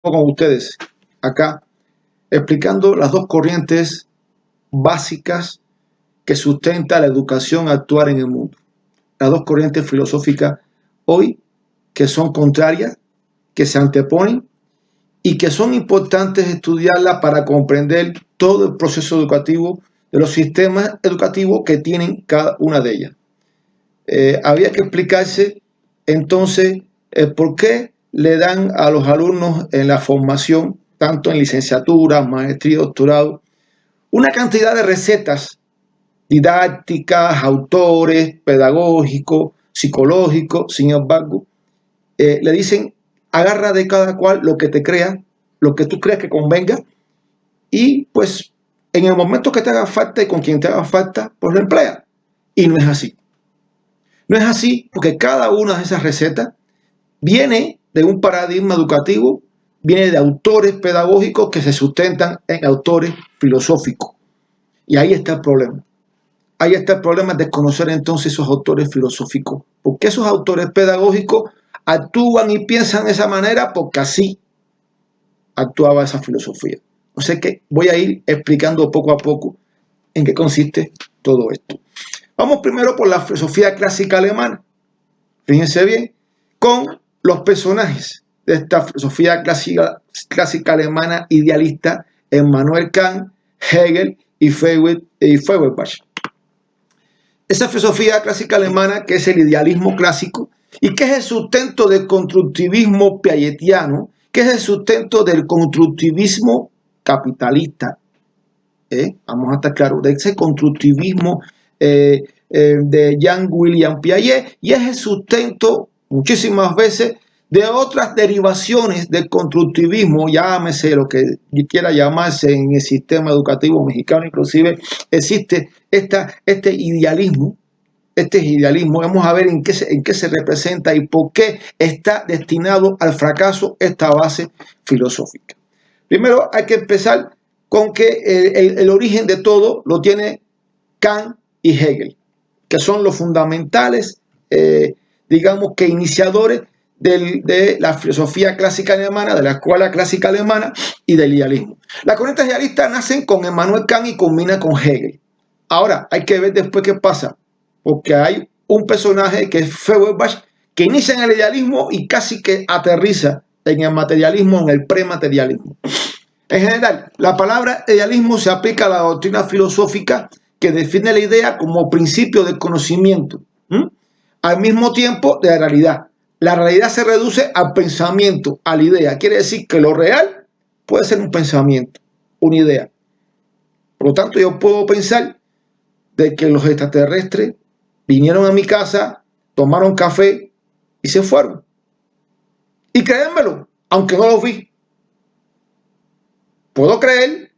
con ustedes acá explicando las dos corrientes básicas que sustenta la educación actual en el mundo. Las dos corrientes filosóficas hoy que son contrarias, que se anteponen y que son importantes estudiarlas para comprender todo el proceso educativo de los sistemas educativos que tienen cada una de ellas. Había que explicarse entonces por qué le dan a los alumnos en la formación, tanto en licenciatura, maestría, doctorado, una cantidad de recetas didácticas, autores, pedagógicos, psicológicos. Sin embargo, le dicen, agarra de cada cual lo que te crea, lo que tú creas que convenga, y pues en el momento que te haga falta y con quien te haga falta, pues lo emplea. Y no es así. No es así porque cada una de esas recetas viene de un paradigma educativo, viene de autores pedagógicos que se sustentan en autores filosóficos. Y ahí está el problema. Ahí está el problema de conocer entonces esos autores filosóficos. Porque esos autores pedagógicos actúan y piensan de esa manera porque así actuaba esa filosofía. O sea que voy a ir explicando poco a poco en qué consiste todo esto. Vamos primero por la filosofía clásica alemana. Fíjense bien, con los personajes de esta filosofía clásica alemana idealista, Immanuel Kant, Hegel y Feuerbach. Esa filosofía clásica alemana que es el idealismo clásico y que es el sustento del constructivismo piagetiano, que es el sustento del constructivismo capitalista. Vamos a estar claros de ese constructivismo de Jean William Piaget, y es el sustento muchísimas veces de otras derivaciones del constructivismo, llámese lo que quiera llamarse en el sistema educativo mexicano. Inclusive existe este idealismo. Vamos a ver en qué se representa y por qué está destinado al fracaso esta base filosófica. Primero hay que empezar con que el origen de todo lo tiene Kant y Hegel, que son los fundamentales, digamos que iniciadores de la filosofía clásica alemana, de la escuela clásica alemana y del idealismo. Las corrientes idealistas nacen con Immanuel Kant y culminan con Hegel. Ahora, hay que ver después qué pasa, porque hay un personaje que es Feuerbach, que inicia en el idealismo y casi que aterriza en el materialismo, en el prematerialismo. En general, la palabra idealismo se aplica a la doctrina filosófica que define la idea como principio del conocimiento, al mismo tiempo de la realidad. La realidad se reduce al pensamiento, a la idea. Quiere decir que lo real puede ser un pensamiento, una idea. Por lo tanto, yo puedo pensar de que los extraterrestres vinieron a mi casa, tomaron café y se fueron. Y créanmelo, aunque no los vi. Puedo creer,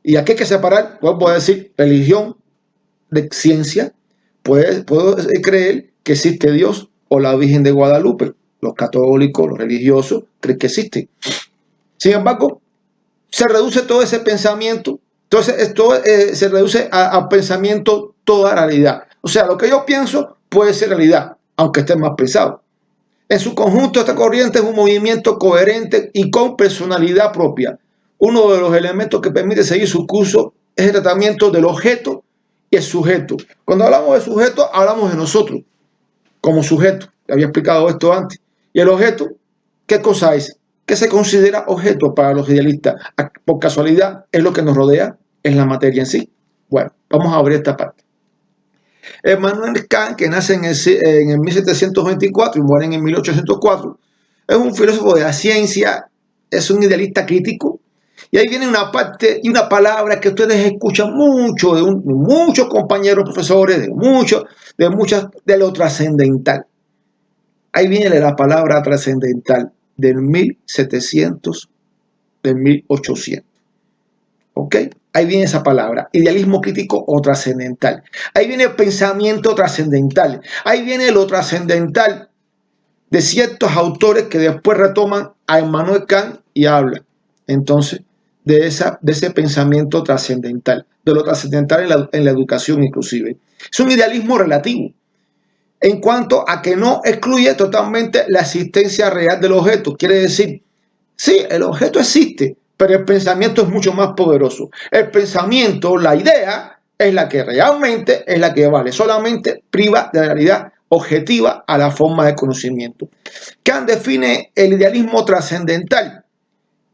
y aquí hay que separar, puedo decir, religión de ciencia. Puedo creer que existe Dios o la Virgen de Guadalupe. Los católicos, los religiosos, creen que existe. Sin embargo, se reduce todo ese pensamiento. Entonces, esto se reduce a pensamiento toda realidad. O sea, lo que yo pienso puede ser realidad, aunque esté más pensado. En su conjunto, esta corriente es un movimiento coherente y con personalidad propia. Uno de los elementos que permite seguir su curso es el tratamiento del objeto y el sujeto. Cuando hablamos de sujeto, hablamos de nosotros como sujeto. Ya había explicado esto antes. Y el objeto, ¿qué cosa es? ¿Qué se considera objeto para los idealistas? Por casualidad, ¿es lo que nos rodea? ¿Es la materia en sí? Bueno, vamos a abrir esta parte. Immanuel Kant, que nace en el 1724 y muere en el 1804, es un filósofo de la ciencia, es un idealista crítico. Y ahí viene una parte y una palabra que ustedes escuchan mucho de muchos compañeros profesores, de lo trascendental. Ahí viene la palabra trascendental del 1700, del 1800. ¿Ok? Ahí viene esa palabra, idealismo crítico o trascendental. Ahí viene el pensamiento trascendental. Ahí viene lo trascendental de ciertos autores que después retoman a Immanuel Kant y hablan entonces de ese pensamiento trascendental, de lo trascendental en la educación inclusive. Es un idealismo relativo en cuanto a que no excluye totalmente la existencia real del objeto. Quiere decir Sí, el objeto existe, pero el pensamiento es mucho más poderoso. El pensamiento, la idea, es la que realmente es la que vale. Solamente priva de la realidad objetiva a la forma de conocimiento. Kant define el idealismo trascendental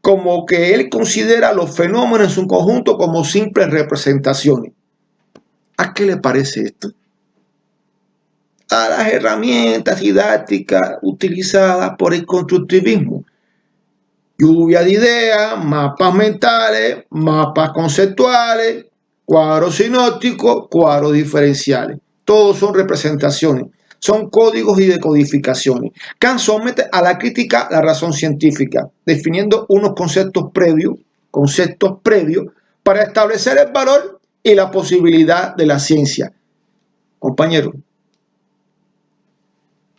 como que él considera los fenómenos en su conjunto como simples representaciones. ¿A qué le parece esto? A las herramientas didácticas utilizadas por el constructivismo. Lluvia de ideas, mapas mentales, mapas conceptuales, cuadros sinópticos, cuadros diferenciales. Todos son representaciones, son códigos y decodificaciones. Kant somete a la crítica la razón científica, definiendo unos conceptos previos para establecer el valor y la posibilidad de la ciencia. Compañeros,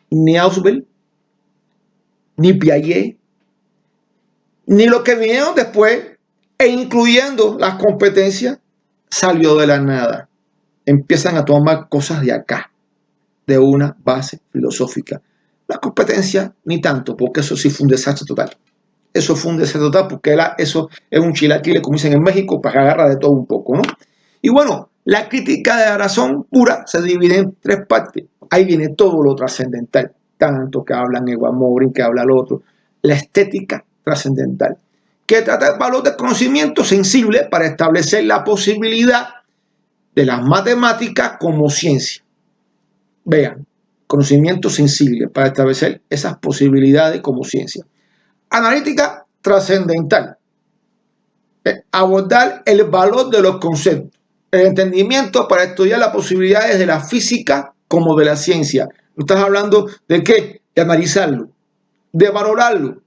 ni Ausubel, ni Piaget, ni lo que vinieron después, e incluyendo las competencias, salió de la nada. Empiezan a tomar cosas de acá, de una base filosófica. La competencia, ni tanto, porque eso sí fue un desastre total. Eso fue un desastre total porque eso es un chilaquile, como dicen en México, para que agarra de todo un poco, ¿no? Y bueno, la crítica de la razón pura se divide en tres partes. Ahí viene todo lo trascendental, tanto que hablan Ewa Morin, que habla el otro. La estética trascendental, que trata el valor del conocimiento sensible para establecer la posibilidad de las matemáticas como ciencia. Vean, conocimiento sensible para establecer esas posibilidades como ciencia. Analítica trascendental, abordar el valor de los conceptos, el entendimiento para estudiar las posibilidades de la física como de la ciencia. No estás hablando de qué, de analizarlo, de valorarlo,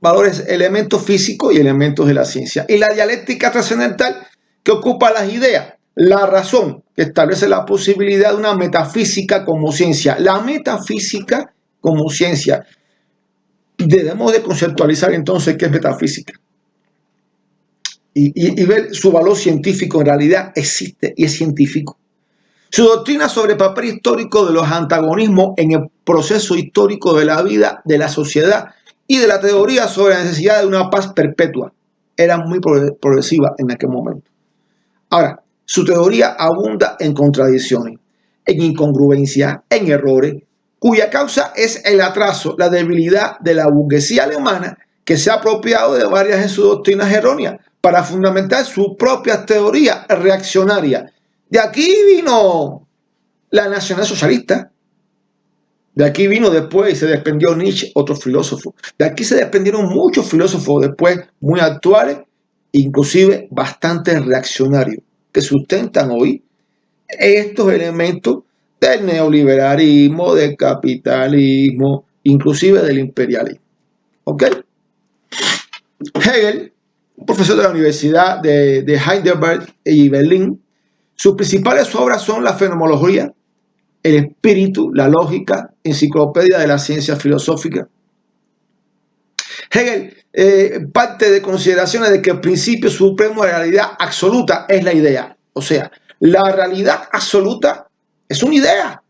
valores, elementos físicos y elementos de la ciencia. Y la dialéctica trascendental, que ocupa las ideas, la razón, que establece la posibilidad de una metafísica como ciencia. La metafísica como ciencia. Debemos de conceptualizar entonces qué es metafísica. Y ver su valor científico. En realidad existe y es científico. Su doctrina sobre el papel histórico de los antagonismos en el proceso histórico de la vida, de la sociedad, y de la teoría sobre la necesidad de una paz perpetua. Era muy progresiva en aquel momento. Ahora, su teoría abunda en contradicciones, en incongruencias, en errores, cuya causa es el atraso, la debilidad de la burguesía alemana, que se ha apropiado de varias de sus doctrinas erróneas para fundamentar sus propias teorías reaccionarias. De aquí vino la nacionalsocialista. De aquí vino después y se desprendió Nietzsche, otro filósofo. De aquí se desprendieron muchos filósofos después, muy actuales, inclusive bastante reaccionarios, que sustentan hoy estos elementos del neoliberalismo, del capitalismo, inclusive del imperialismo. ¿Ok? Hegel, un profesor de la Universidad de Heidelberg y Berlín, sus principales obras son la fenomenología, el espíritu, la lógica, enciclopedia de la ciencia filosófica. Hegel parte de consideraciones de que el principio supremo de la realidad absoluta es la idea. O sea, la realidad absoluta es una idea.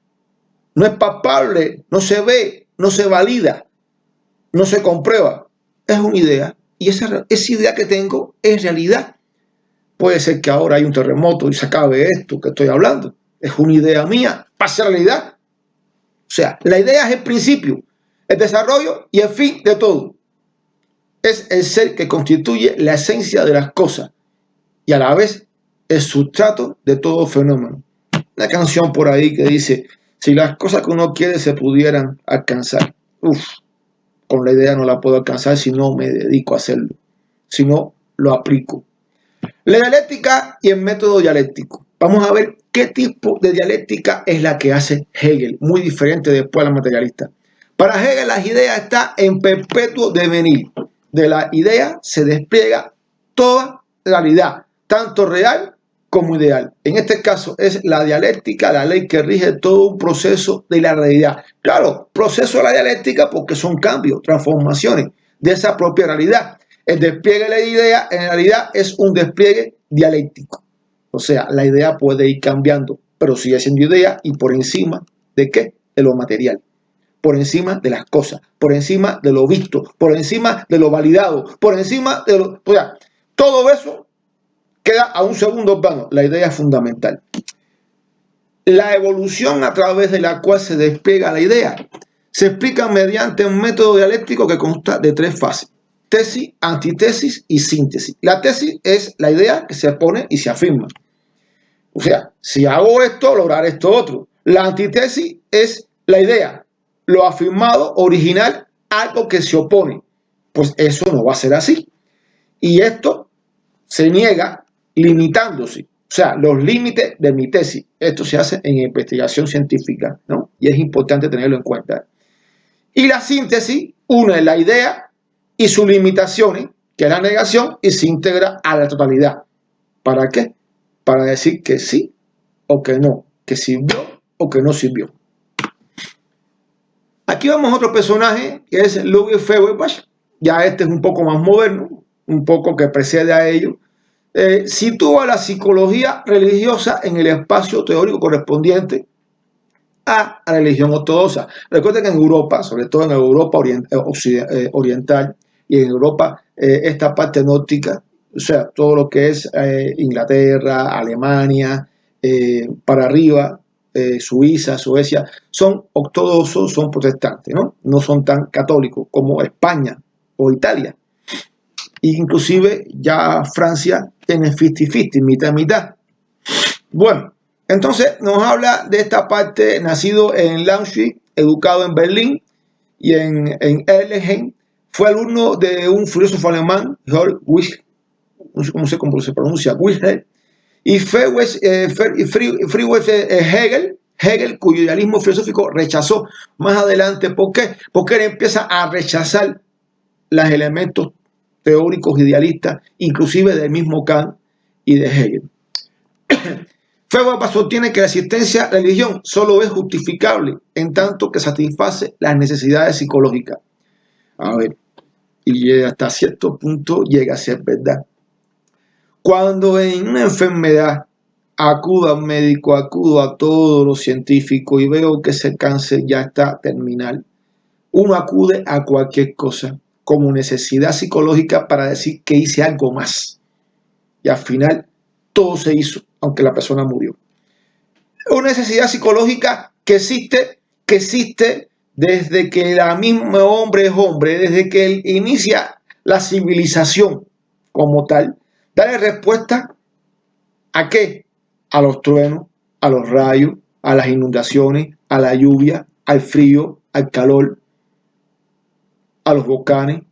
No es palpable, no se ve, no se valida, no se comprueba. Es una idea. Y esa idea que tengo es realidad. Puede ser que ahora hay un terremoto y se acabe esto que estoy hablando. Es una idea mía, pase a realidad. O sea, la idea es el principio, el desarrollo y el fin de todo. Es el ser que constituye la esencia de las cosas y a la vez el sustrato de todo fenómeno. Una canción por ahí que dice, si las cosas que uno quiere se pudieran alcanzar, con la idea no la puedo alcanzar si no me dedico a hacerlo, si no lo aplico. La dialéctica y el método dialéctico. Vamos a ver qué tipo de dialéctica es la que hace Hegel, muy diferente después a la materialista. Para Hegel las ideas están en perpetuo devenir. De la idea se despliega toda realidad, tanto real como ideal. En este caso es la dialéctica, la ley que rige todo un proceso de la realidad. Claro, proceso de la dialéctica porque son cambios, transformaciones de esa propia realidad. El despliegue de la idea en realidad es un despliegue dialéctico. O sea, la idea puede ir cambiando, pero sigue siendo idea y por encima de qué? De lo material. por encima de las cosas, por encima de lo visto, por encima de lo validado, por encima de lo... O sea, todo eso queda a un segundo plano, la idea fundamental. La evolución a través de la cual se despliega la idea se explica mediante un método dialéctico que consta de 3 fases: tesis, antitesis y síntesis. La tesis es la idea que se pone y se afirma. O sea, si hago esto, lograr esto otro. La antítesis es la idea, lo afirmado, original, algo que se opone. Pues eso no va a ser así. Y esto se niega limitándose. O sea, los límites de mi tesis. Esto se hace en investigación científica, ¿no? Y es importante tenerlo en cuenta. Y la síntesis une la idea y sus limitaciones, que es la negación, y se integra a la totalidad. ¿Para qué? Para decir que sí o que no, que sirvió o que no sirvió. Aquí vamos a otro personaje que es Ludwig Feuerbach. Ya este es un poco más moderno, un poco que precede a ello. Sitúa la psicología religiosa en el espacio teórico correspondiente a la religión ortodoxa. Recuerden que en Europa, sobre todo en Europa oriental y en Europa, esta parte nórdica, o sea, todo lo que es Inglaterra, Alemania, para arriba, Suiza, Suecia, son ortodoxos, son protestantes, ¿no? No son tan católicos como España o Italia. Inclusive ya Francia tiene 50-50, mitad. Bueno, entonces nos habla de esta parte, nacido en Leipzig, educado en Berlín y en Erlangen. Fue alumno de un filósofo alemán, Georg Wilhelm, no sé cómo se pronuncia, Wilhelm, y Friedrich Hegel, cuyo idealismo filosófico rechazó más adelante. ¿Por qué? Porque él empieza a rechazar los elementos teóricos idealistas, inclusive del mismo Kant y de Hegel. Feuerbach sostiene que la existencia de la religión solo es justificable en tanto que satisface las necesidades psicológicas. A ver, y hasta cierto punto llega a ser verdad. Cuando en una enfermedad acudo a un médico, acudo a todos los científicos y veo que ese cáncer ya está terminal, uno acude a cualquier cosa como necesidad psicológica para decir que hice algo más. Y al final todo se hizo, aunque la persona murió. Una necesidad psicológica que existe desde que el mismo hombre es hombre, desde que él inicia la civilización como tal. Darle respuesta ¿a qué? A los truenos, a los rayos, a las inundaciones, a la lluvia, al frío, al calor, a los volcanes,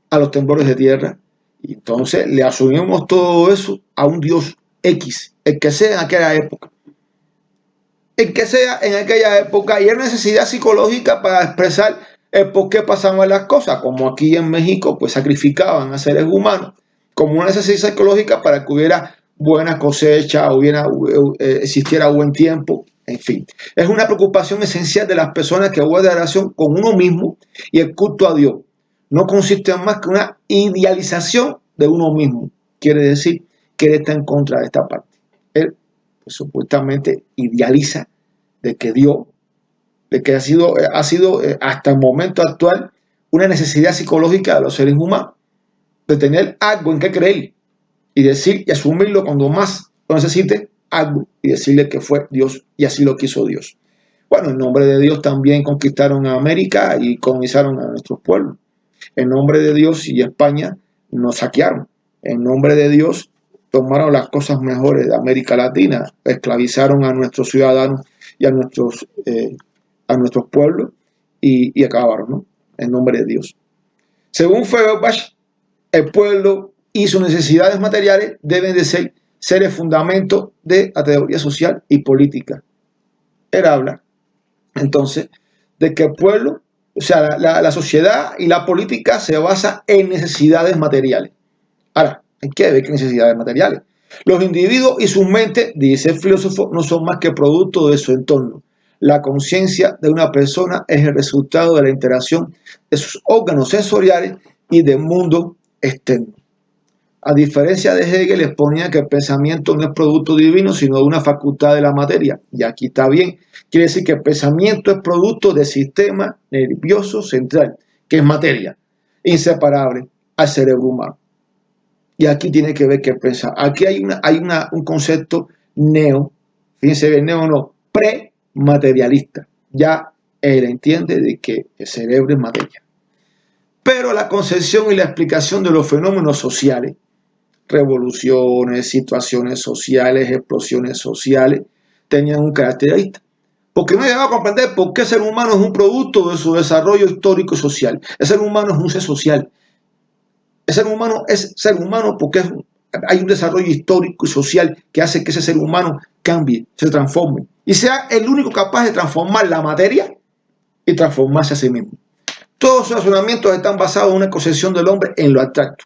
a los temblores de tierra. Y entonces le asumimos todo eso a un Dios X, el que sea en aquella época. El que sea en aquella época, y hay necesidad psicológica para expresar el por qué pasaban las cosas, como aquí en México, pues sacrificaban a seres humanos, como una necesidad psicológica para que hubiera buena cosecha, existiera buen tiempo, en fin. Es una preocupación esencial de las personas que guardan relación con uno mismo y el culto a Dios. No consiste en más que una idealización de uno mismo. Quiere decir que él está en contra de esta parte. Él pues, supuestamente idealiza de que Dios, de que ha sido hasta el momento actual una necesidad psicológica de los seres humanos, de tener algo en que creer y decir y asumirlo cuando más lo necesite, algo, y decirle que fue Dios y así lo quiso Dios. Bueno, en nombre de Dios también conquistaron a América y colonizaron a nuestros pueblos. En nombre de Dios y España nos saquearon. En nombre de Dios tomaron las cosas mejores de América Latina, esclavizaron a nuestros ciudadanos y a nuestros pueblos y acabaron, ¿no? En nombre de Dios. Según Feuerbach, el pueblo y sus necesidades materiales deben de ser el fundamento de la teoría social y política. Él habla, entonces, de que el pueblo, o sea, la sociedad y la política se basa en necesidades materiales. Ahora, hay que ver qué necesidades materiales. Los individuos y sus mentes, dice el filósofo, no son más que producto de su entorno. La conciencia de una persona es el resultado de la interacción de sus órganos sensoriales y del mundo externo. A diferencia de Hegel, exponía que el pensamiento no es producto divino, sino de una facultad de la materia. Y aquí está bien. Quiere decir que el pensamiento es producto del sistema nervioso central, que es materia, inseparable al cerebro humano. Y aquí tiene que ver que pensar. Aquí hay un concepto fíjense bien, no, prematerialista. Ya él entiende de que el cerebro es materia. Pero la concepción y la explicación de los fenómenos sociales, revoluciones, situaciones sociales, explosiones sociales, tenían un carácter arista. Porque no llegaba a comprender por qué el ser humano es un producto de su desarrollo histórico y social. El ser humano es un ser social. El ser humano es ser humano porque hay un desarrollo histórico y social que hace que ese ser humano cambie, se transforme y sea el único capaz de transformar la materia y transformarse a sí mismo. Todos sus razonamientos están basados en una concepción del hombre en lo abstracto.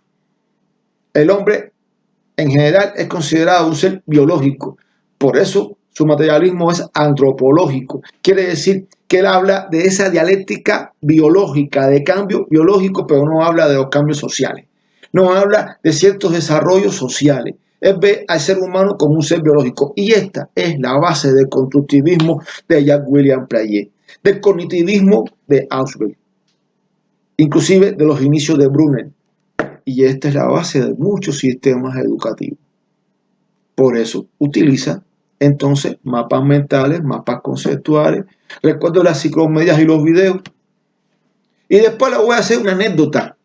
El hombre en general es considerado un ser biológico, por eso su materialismo es antropológico. Quiere decir que él habla de esa dialéctica biológica, de cambio biológico, pero no habla de los cambios sociales. No habla de ciertos desarrollos sociales. Él ve al ser humano como un ser biológico. Y esta es la base del constructivismo de Jacques William Piaget, del cognitivismo de Auschwitz, inclusive de los inicios de Brunel. Y esta es la base de muchos sistemas educativos. Por eso utiliza entonces mapas mentales, mapas conceptuales. Recuerdo las ciclomedias y los videos. Y después les voy a hacer una anécdota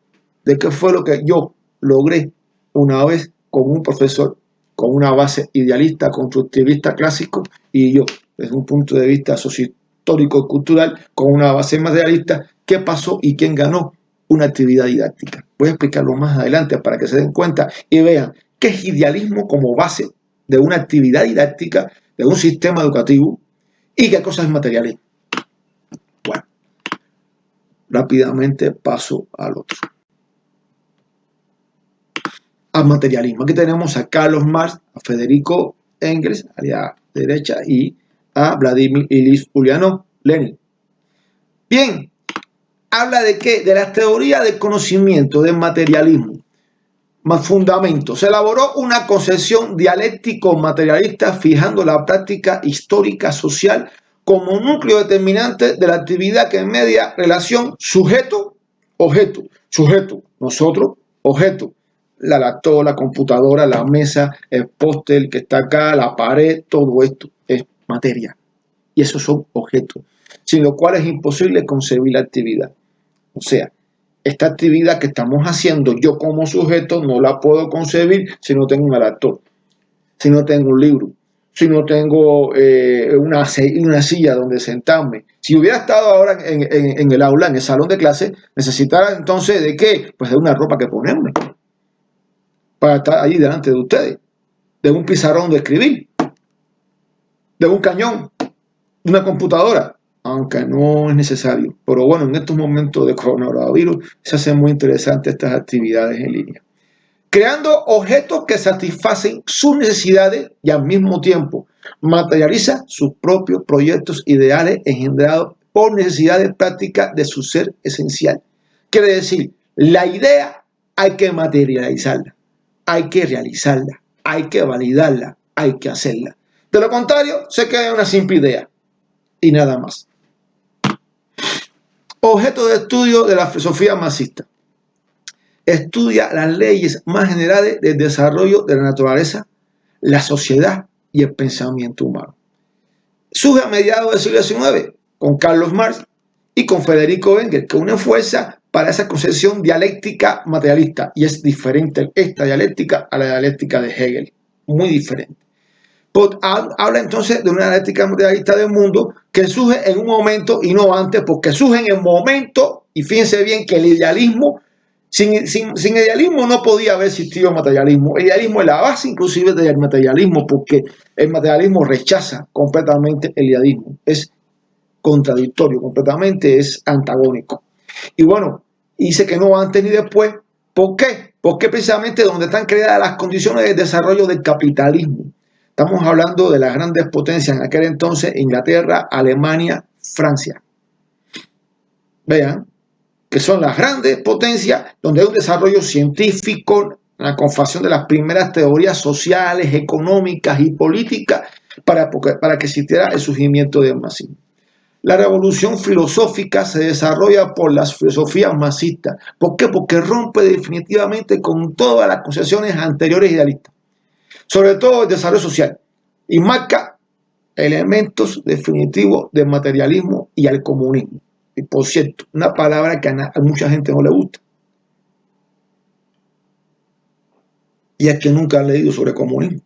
de qué fue lo que yo logré una vez con un profesor con una base idealista, constructivista clásico, y yo, desde un punto de vista sociohistórico y cultural, con una base materialista, qué pasó y quién ganó una actividad didáctica. Voy a explicarlo más adelante para que se den cuenta y vean qué es idealismo como base de una actividad didáctica, de un sistema educativo, y qué cosa es materialismo. Bueno, rápidamente paso al otro. Al materialismo. Aquí tenemos a Carlos Marx, a Federico Engels, a la derecha, y a Vladimir Ilich Ulyanov Lenin. Bien, habla de qué? De la teoría del conocimiento, del materialismo. Más fundamento. Se elaboró una concepción dialéctico-materialista fijando la práctica histórica social como núcleo determinante de la actividad que media relación sujeto-objeto. Sujeto, nosotros, objeto. La laptop, la computadora, la mesa, el póster que está acá, la pared, todo esto es materia. Y esos son objetos, sin lo cual es imposible concebir la actividad. O sea, esta actividad que estamos haciendo, yo como sujeto no la puedo concebir si no tengo un laptop, si no tengo un libro, si no tengo una silla donde sentarme. Si hubiera estado ahora en el aula, en el salón de clase, necesitara entonces ¿de qué? Pues de una ropa que ponerme para estar ahí delante de ustedes, de un pizarrón de escribir, de un cañón, de una computadora, aunque no es necesario. Pero bueno, en estos momentos de coronavirus se hacen muy interesantes estas actividades en línea. Creando objetos que satisfacen sus necesidades y al mismo tiempo materializa sus propios proyectos ideales engendrados por necesidades prácticas de su ser esencial. Quiere decir, la idea hay que materializarla, hay que realizarla, hay que validarla, hay que hacerla. De lo contrario, se queda una simple idea y nada más. Objeto de estudio de la filosofía marxista. Estudia las leyes más generales del desarrollo de la naturaleza, la sociedad y el pensamiento humano. Surge a mediados del siglo XIX con Carlos Marx y con Federico Engels, que unen fuerza para esa concepción dialéctica materialista. Y es diferente esta dialéctica a la dialéctica de Hegel, muy diferente. Habla entonces de una dialéctica materialista del mundo que surge en un momento y no antes, porque surge en el momento, y fíjense bien que el idealismo, sin idealismo no podía haber existido materialismo. El idealismo es la base inclusive del materialismo, porque el materialismo rechaza completamente el idealismo, es contradictorio, completamente es antagónico. Y bueno, dice que no antes ni después. ¿Por qué? Porque precisamente donde están creadas las condiciones de desarrollo del capitalismo. Estamos hablando de las grandes potencias en aquel entonces, Inglaterra, Alemania, Francia. Vean, que son las grandes potencias donde hay un desarrollo científico, la confección de las primeras teorías sociales, económicas y políticas para que existiera el surgimiento del marxismo. La revolución filosófica se desarrolla por las filosofías marxistas. ¿Por qué? Porque rompe definitivamente con todas las concepciones anteriores idealistas, sobre todo el desarrollo social, y marca elementos definitivos del materialismo y al comunismo. Y por cierto, una palabra que a mucha gente no le gusta. Y es que nunca han leído sobre comunismo.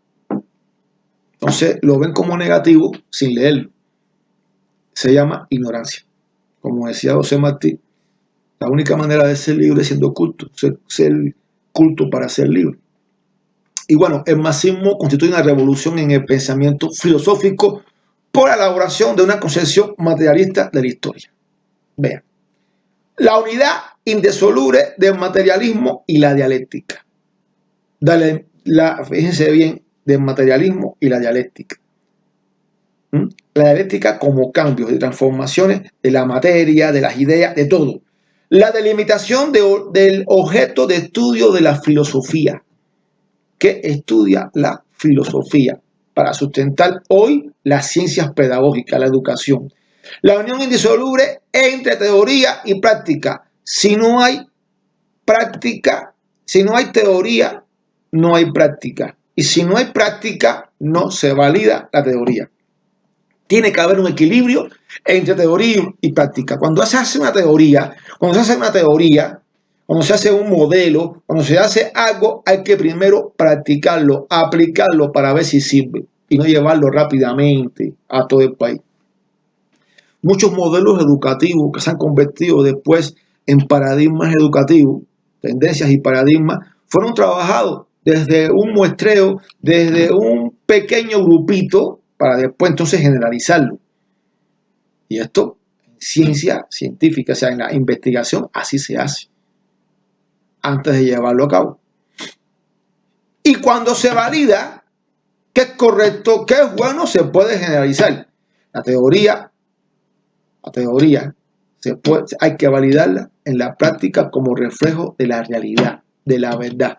Entonces lo ven como negativo sin leerlo. Se llama ignorancia. Como decía José Martí, la única manera de ser libre es siendo culto, ser culto para ser libre. Y bueno, el marxismo constituye una revolución en el pensamiento filosófico por la elaboración de una concepción materialista de la historia. Vean, la unidad indisoluble del materialismo y la dialéctica. Fíjense bien, del materialismo y la dialéctica. La dialéctica como cambios y transformaciones de la materia, de las ideas, de todo. La delimitación del objeto de estudio de la filosofía, que estudia la filosofía para sustentar hoy las ciencias pedagógicas, la educación. La unión indisoluble entre teoría y práctica. Si no hay práctica, si no hay teoría, no hay práctica. Y si no hay práctica, no se valida la teoría. Tiene que haber un equilibrio entre teoría y práctica. Cuando se hace una teoría, cuando se hace un modelo, cuando se hace algo, hay que primero practicarlo, aplicarlo para ver si sirve y no llevarlo rápidamente a todo el país. Muchos modelos educativos que se han convertido después en paradigmas educativos, tendencias y paradigmas, fueron trabajados desde un muestreo, desde un pequeño grupito, para después entonces generalizarlo. Y esto en ciencia científica, o sea, en la investigación, así se hace, antes de llevarlo a cabo. Y cuando se valida que es correcto, que es bueno, se puede generalizar. La teoría hay que validarla en la práctica como reflejo de la realidad, de la verdad.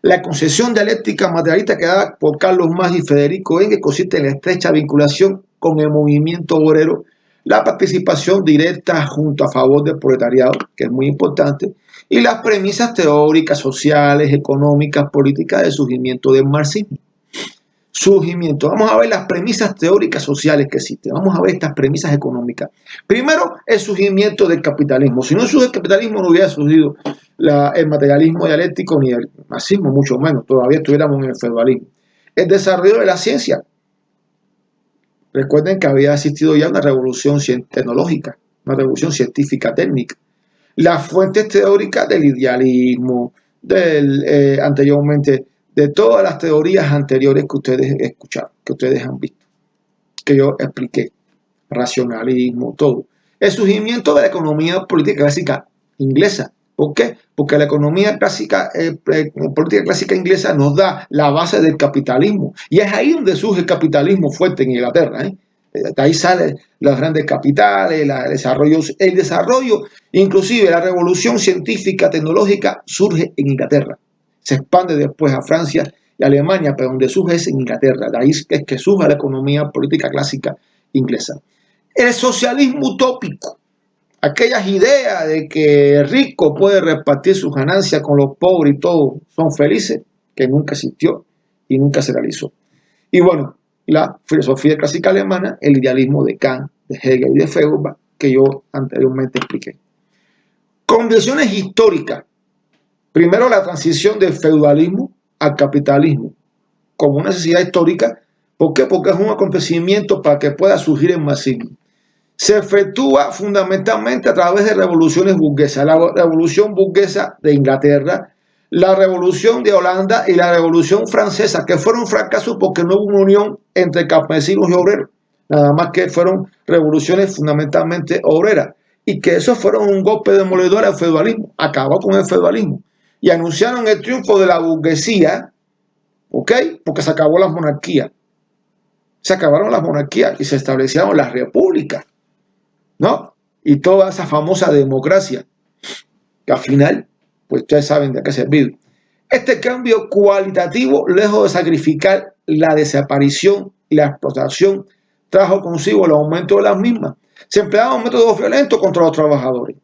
La concepción dialéctica materialista que da por Carlos Marx y Federico Engels consiste en la estrecha vinculación con el movimiento obrero, la participación directa junto a favor del proletariado, que es muy importante, y las premisas teóricas, sociales, económicas, políticas del surgimiento del marxismo. Vamos a ver las premisas teóricas sociales que existen, vamos a ver estas premisas económicas. Primero, el surgimiento del capitalismo. Si no surge el capitalismo, no hubiera surgido el materialismo dialéctico ni el marxismo, mucho menos, todavía estuviéramos en el feudalismo. El desarrollo de la ciencia. Recuerden que había existido ya una revolución tecnológica, una revolución científica técnica. Las fuentes teóricas del idealismo, anteriormente, de todas las teorías anteriores que ustedes escucharon, que ustedes han visto, que yo expliqué, racionalismo, todo. El surgimiento de la economía política clásica inglesa. ¿Por qué? Porque la economía clásica, política clásica inglesa nos da la base del capitalismo. Y es ahí donde surge el capitalismo fuerte en Inglaterra. De ahí salen los grandes capitales, el desarrollo, inclusive la revolución científica, tecnológica, surge en Inglaterra. Se expande después a Francia y Alemania, pero donde surge es en Inglaterra. De ahí es que surge la economía política clásica inglesa. El socialismo utópico, aquellas ideas de que el rico puede repartir sus ganancias con los pobres y todos son felices, que nunca existió y nunca se realizó. Y bueno, la filosofía clásica alemana, el idealismo de Kant, de Hegel y de Feuerbach, que yo anteriormente expliqué. Condiciones históricas. Primero, la transición del feudalismo al capitalismo como una necesidad histórica. ¿Por qué? Porque es un acontecimiento para que pueda surgir el marxismo. Se efectúa fundamentalmente a través de revoluciones burguesas. La revolución burguesa de Inglaterra, la revolución de Holanda y la revolución francesa, que fueron fracasos porque no hubo una unión entre campesinos y obreros. Nada más que fueron revoluciones fundamentalmente obreras. Y que esos fueron un golpe demoledor al feudalismo. Acabó con el feudalismo. Y anunciaron el triunfo de la burguesía, ¿ok? Porque se acabó la monarquía. Se acabaron las monarquías y se establecieron las repúblicas, ¿no? Y toda esa famosa democracia, que al final, pues ustedes saben de qué ha servido. Este cambio cualitativo, lejos de sacrificar la desaparición y la explotación, trajo consigo el aumento de las mismas. Se empleaban métodos violentos contra los trabajadores.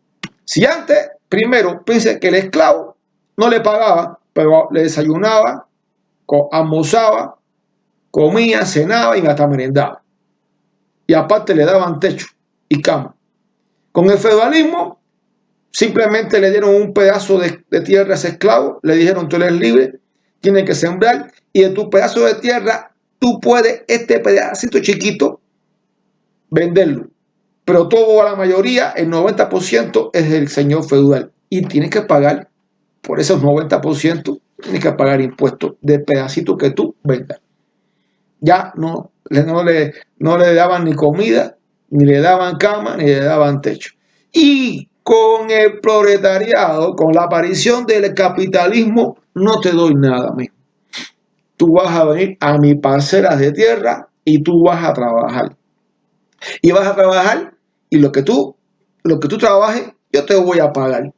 Si antes, primero, pensé que el esclavo no le pagaba, pero le desayunaba, almorzaba, comía, cenaba y hasta merendaba. Y aparte le daban techo y cama. Con el feudalismo, simplemente le dieron un pedazo de tierra a ese esclavo, le dijeron: tú eres libre, tienes que sembrar, y de tu pedazo de tierra tú puedes este pedacito chiquito venderlo. Pero todo, la mayoría, el 90% es del señor feudal. Y tienes que pagar por esos 90%, tienes que pagar impuestos del pedacito que tú vendas. Ya no le daban ni comida, ni le daban cama, ni le daban techo. Y con el proletariado, con la aparición del capitalismo, no te doy nada, mijo. Tú vas a venir a mi parcela de tierra y tú vas a trabajar. Y vas a trabajar y lo que tú trabajes, yo te voy a pagar.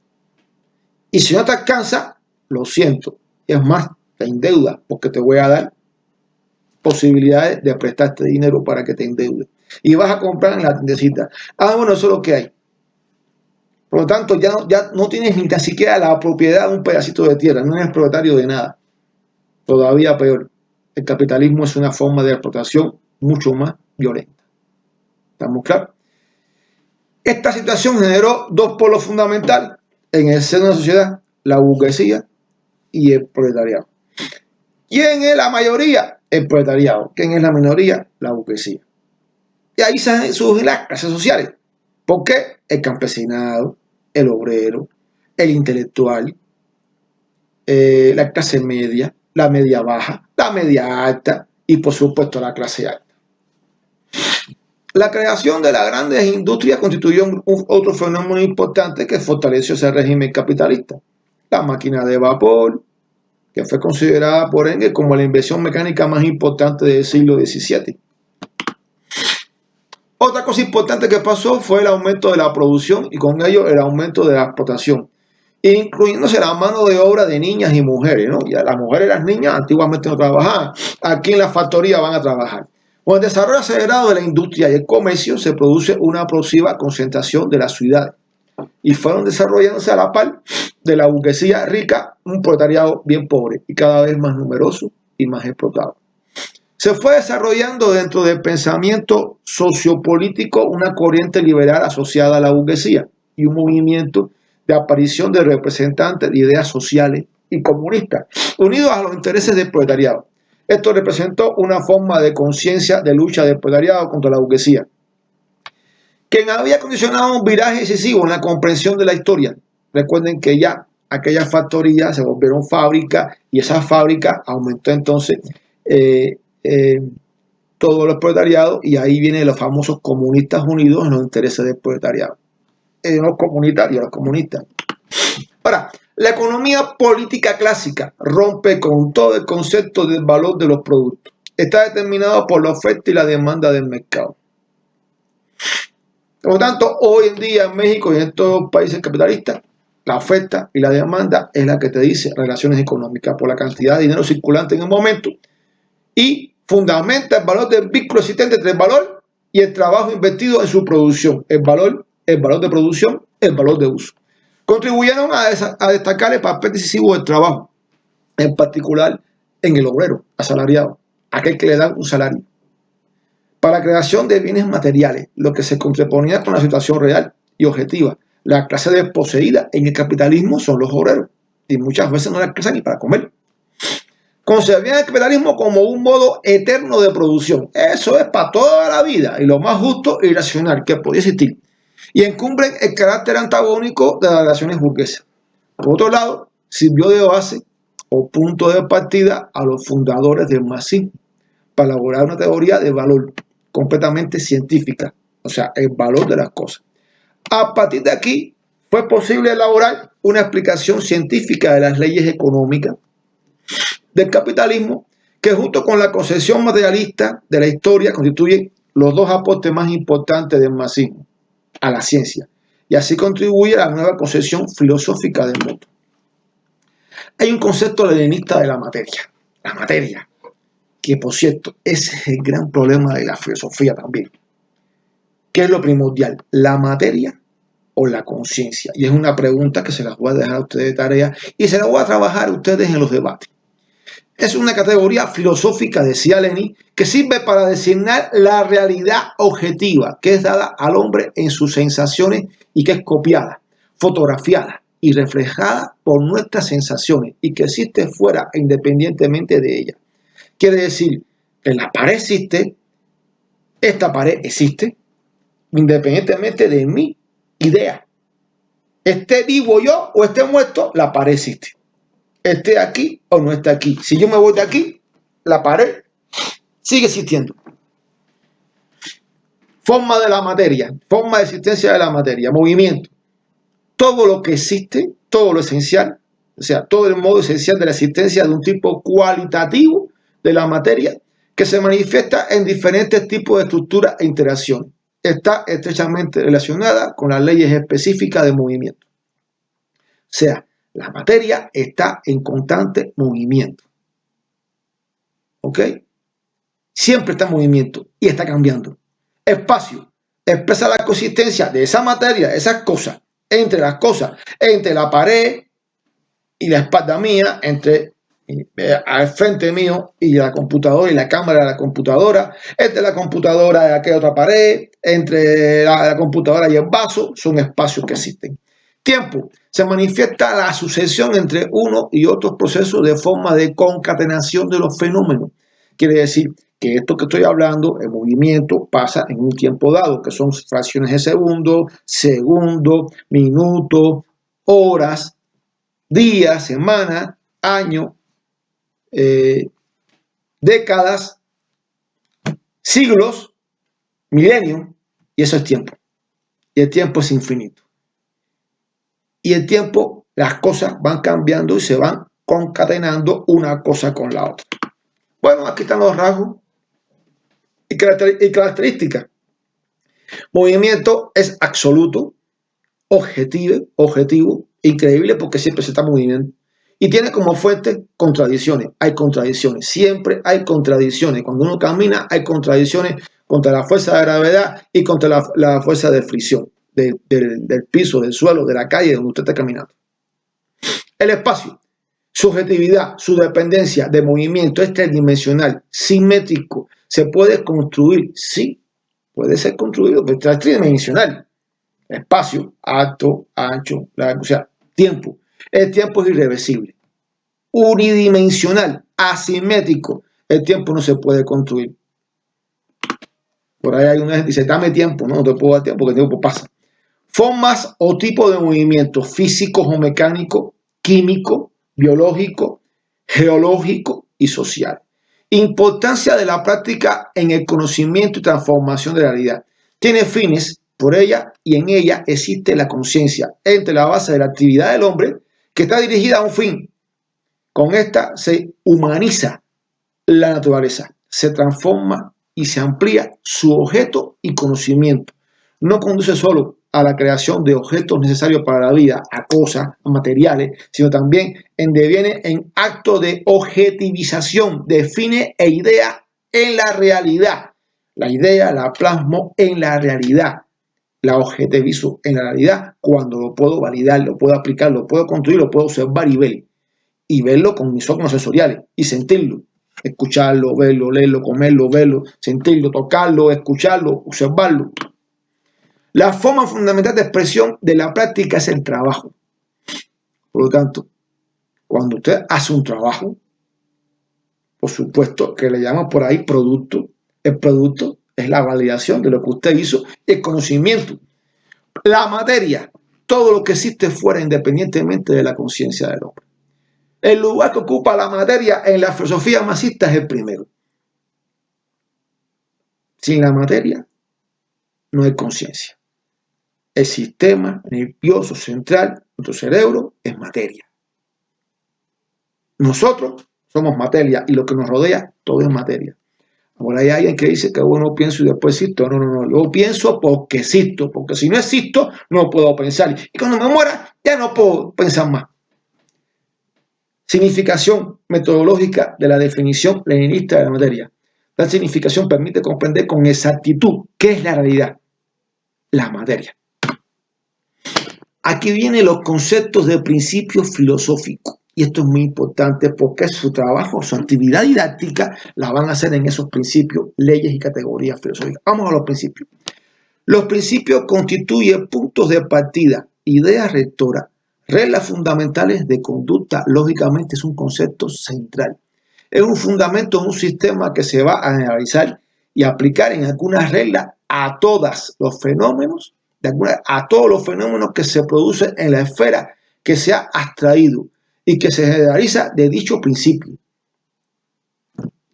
Y si no te alcanza, lo siento. Es más, te endeudas porque te voy a dar posibilidades de prestarte dinero para que te endeudes. Y vas a comprar en la tiendecita. Bueno, eso es lo que hay. Por lo tanto, ya no tienes ni tan siquiera la propiedad de un pedacito de tierra. No eres propietario de nada. Todavía peor. El capitalismo es una forma de explotación mucho más violenta. ¿Estamos claros? Esta situación generó dos polos fundamentales en el seno de la sociedad: la burguesía y el proletariado. ¿Quién es la mayoría? El proletariado. ¿Quién es la minoría? La burguesía. Y ahí surgen las clases sociales. ¿Por qué? El campesinado, el obrero, el intelectual, la clase media, la media baja, la media alta y por supuesto la clase alta. La creación de las grandes industrias constituyó otro fenómeno importante que fortaleció ese régimen capitalista. La máquina de vapor, que fue considerada por Engels como la invención mecánica más importante del siglo XVII. Otra cosa importante que pasó fue el aumento de la producción y con ello el aumento de la explotación, incluyéndose la mano de obra de niñas y mujeres, ¿no? Ya las mujeres y las niñas antiguamente no trabajaban, aquí en la factoría van a trabajar. Con el desarrollo acelerado de la industria y el comercio se produce una progresiva concentración de las ciudades y fueron desarrollándose a la par de la burguesía rica un proletariado bien pobre y cada vez más numeroso y más explotado. Se fue desarrollando dentro del pensamiento sociopolítico una corriente liberal asociada a la burguesía y un movimiento de aparición de representantes de ideas sociales y comunistas unidos a los intereses del proletariado. Esto representó una forma de conciencia de lucha del proletariado contra la burguesía, quien había condicionado un viraje decisivo en la comprensión de la historia. Recuerden que ya aquellas factorías se volvieron fábricas y esa fábrica aumentó entonces todos los proletariados y ahí vienen los famosos comunistas unidos en los intereses del proletariado. Los comunitarios, los comunistas. Ahora, la economía política clásica rompe con todo el concepto del valor de los productos. Está determinado por la oferta y la demanda del mercado. Por lo tanto, hoy en día en México y en todos los países capitalistas, la oferta y la demanda es la que te dice relaciones económicas por la cantidad de dinero circulante en el momento y fundamenta el valor del vínculo existente entre el valor y el trabajo invertido en su producción. El valor de producción, el valor de uso. Contribuyeron a destacar el papel decisivo del trabajo, en particular en el obrero asalariado, aquel que le dan un salario, para la creación de bienes materiales, lo que se contraponía con la situación real y objetiva. La clase desposeída en el capitalismo son los obreros, y muchas veces no les alcanza ni para comer. Concebían el capitalismo como un modo eterno de producción. Eso es para toda la vida y lo más justo y racional que podía existir. Y encumbren el carácter antagónico de las relaciones burguesas. Por otro lado, sirvió de base o punto de partida a los fundadores del marxismo para elaborar una teoría de valor completamente científica, o sea, el valor de las cosas. A partir de aquí fue posible elaborar una explicación científica de las leyes económicas del capitalismo, que junto con la concepción materialista de la historia constituyen los dos aportes más importantes del marxismo a la ciencia, y así contribuye a la nueva concepción filosófica del mundo. Hay un concepto leninista de la materia, que por cierto, ese es el gran problema de la filosofía también. ¿Qué es lo primordial? ¿La materia o la conciencia? Y es una pregunta que se las voy a dejar a ustedes de tarea y se la voy a trabajar a ustedes en los debates. Es una categoría filosófica, decía Lenin, que sirve para designar la realidad objetiva que es dada al hombre en sus sensaciones y que es copiada, fotografiada y reflejada por nuestras sensaciones y que existe fuera e independientemente de ella. Quiere decir que la pared existe, esta pared existe, independientemente de mi idea. Esté vivo yo o esté muerto, la pared existe. Esté aquí o no esté aquí. Si yo me voy de aquí, la pared sigue existiendo. Forma de la materia, forma de existencia de la materia, movimiento. Todo lo que existe, todo lo esencial, o sea, todo el modo esencial de la existencia de un tipo cualitativo de la materia que se manifiesta en diferentes tipos de estructuras e interacciones. Está estrechamente relacionada con las leyes específicas de movimiento. O sea, la materia está en constante movimiento. ¿Ok? Siempre está en movimiento y está cambiando. Espacio expresa la consistencia de esa materia, esas cosas, entre las cosas, entre la pared y la espalda mía, entre al frente mío y la computadora y la cámara de la computadora, entre la computadora y aquella otra pared, entre la computadora y el vaso, son espacios que existen. Tiempo se manifiesta la sucesión entre uno y otros procesos de forma de concatenación de los fenómenos. Quiere decir que esto que estoy hablando, el movimiento, pasa en un tiempo dado, que son fracciones de segundo, minutos, horas, días, semanas, años, décadas, siglos, milenios, y eso es tiempo. Y el tiempo es infinito. Y el tiempo, las cosas van cambiando y se van concatenando una cosa con la otra. Bueno, aquí están los rasgos y características. Movimiento es absoluto, objetivo, increíble porque siempre se está moviendo. Y tiene como fuente contradicciones. Hay contradicciones, siempre hay contradicciones. Cuando uno camina hay contradicciones contra la fuerza de gravedad y contra la fuerza de fricción del piso, del suelo, de la calle donde usted está caminando. El espacio, subjetividad, su dependencia de movimiento es tridimensional, simétrico. ¿Se puede construir? Sí, puede ser construido, pero es tridimensional. Espacio, alto, ancho, largo, o sea, tiempo. El tiempo es irreversible. Unidimensional, asimétrico. El tiempo no se puede construir. Por ahí hay una gente que dice, dame tiempo. No, no te puedo dar tiempo porque el tiempo pasa. Formas o tipos de movimientos físicos o mecánicos, químicos, biológicos, geológicos y social. Importancia de la práctica en el conocimiento y transformación de la realidad. Tiene fines. Por ella y en ella existe la conciencia entre la base de la actividad del hombre que está dirigida a un fin. Con esta se humaniza la naturaleza, se transforma y se amplía su objeto y conocimiento. No conduce solo a la creación de objetos necesarios para la vida, a cosas, a materiales, sino también deviene en acto de objetivización de fines e ideas en la realidad. La idea la plasmo en la realidad. La objetivizo en la realidad cuando lo puedo validar, lo puedo aplicar, lo puedo construir, lo puedo observar y ver. Y verlo con mis órganos sensoriales y sentirlo. Escucharlo, verlo, leerlo, comerlo, verlo, sentirlo, tocarlo, escucharlo, observarlo. La forma fundamental de expresión de la práctica es el trabajo. Por lo tanto, cuando usted hace un trabajo, por supuesto que le llaman por ahí producto. El producto es la validación de lo que usted hizo, el conocimiento. La materia, todo lo que existe fuera independientemente de la conciencia del hombre. El lugar que ocupa la materia en la filosofía marxista es el primero. Sin la materia no hay conciencia. El sistema nervioso central, nuestro cerebro, es materia. Nosotros somos materia y lo que nos rodea, todo es materia. Ahora hay alguien que dice que bueno, pienso y después existo. No. Yo pienso porque existo, porque si no existo, no puedo pensar. Y cuando me muera, ya no puedo pensar más. Significación metodológica de la definición leninista de la materia. La significación permite comprender con exactitud qué es la realidad, la materia. Aquí vienen los conceptos de principio filosófico. Y esto es muy importante porque su trabajo, su actividad didáctica, la van a hacer en esos principios, leyes y categorías filosóficas. Vamos a los principios. Los principios constituyen puntos de partida, ideas rectoras, reglas fundamentales de conducta. Lógicamente es un concepto central. Es un fundamento de un sistema que se va a analizar y aplicar en algunas reglas a todos los fenómenos, a todos los fenómenos que se producen en la esfera que se ha abstraído y que se generaliza de dicho principio.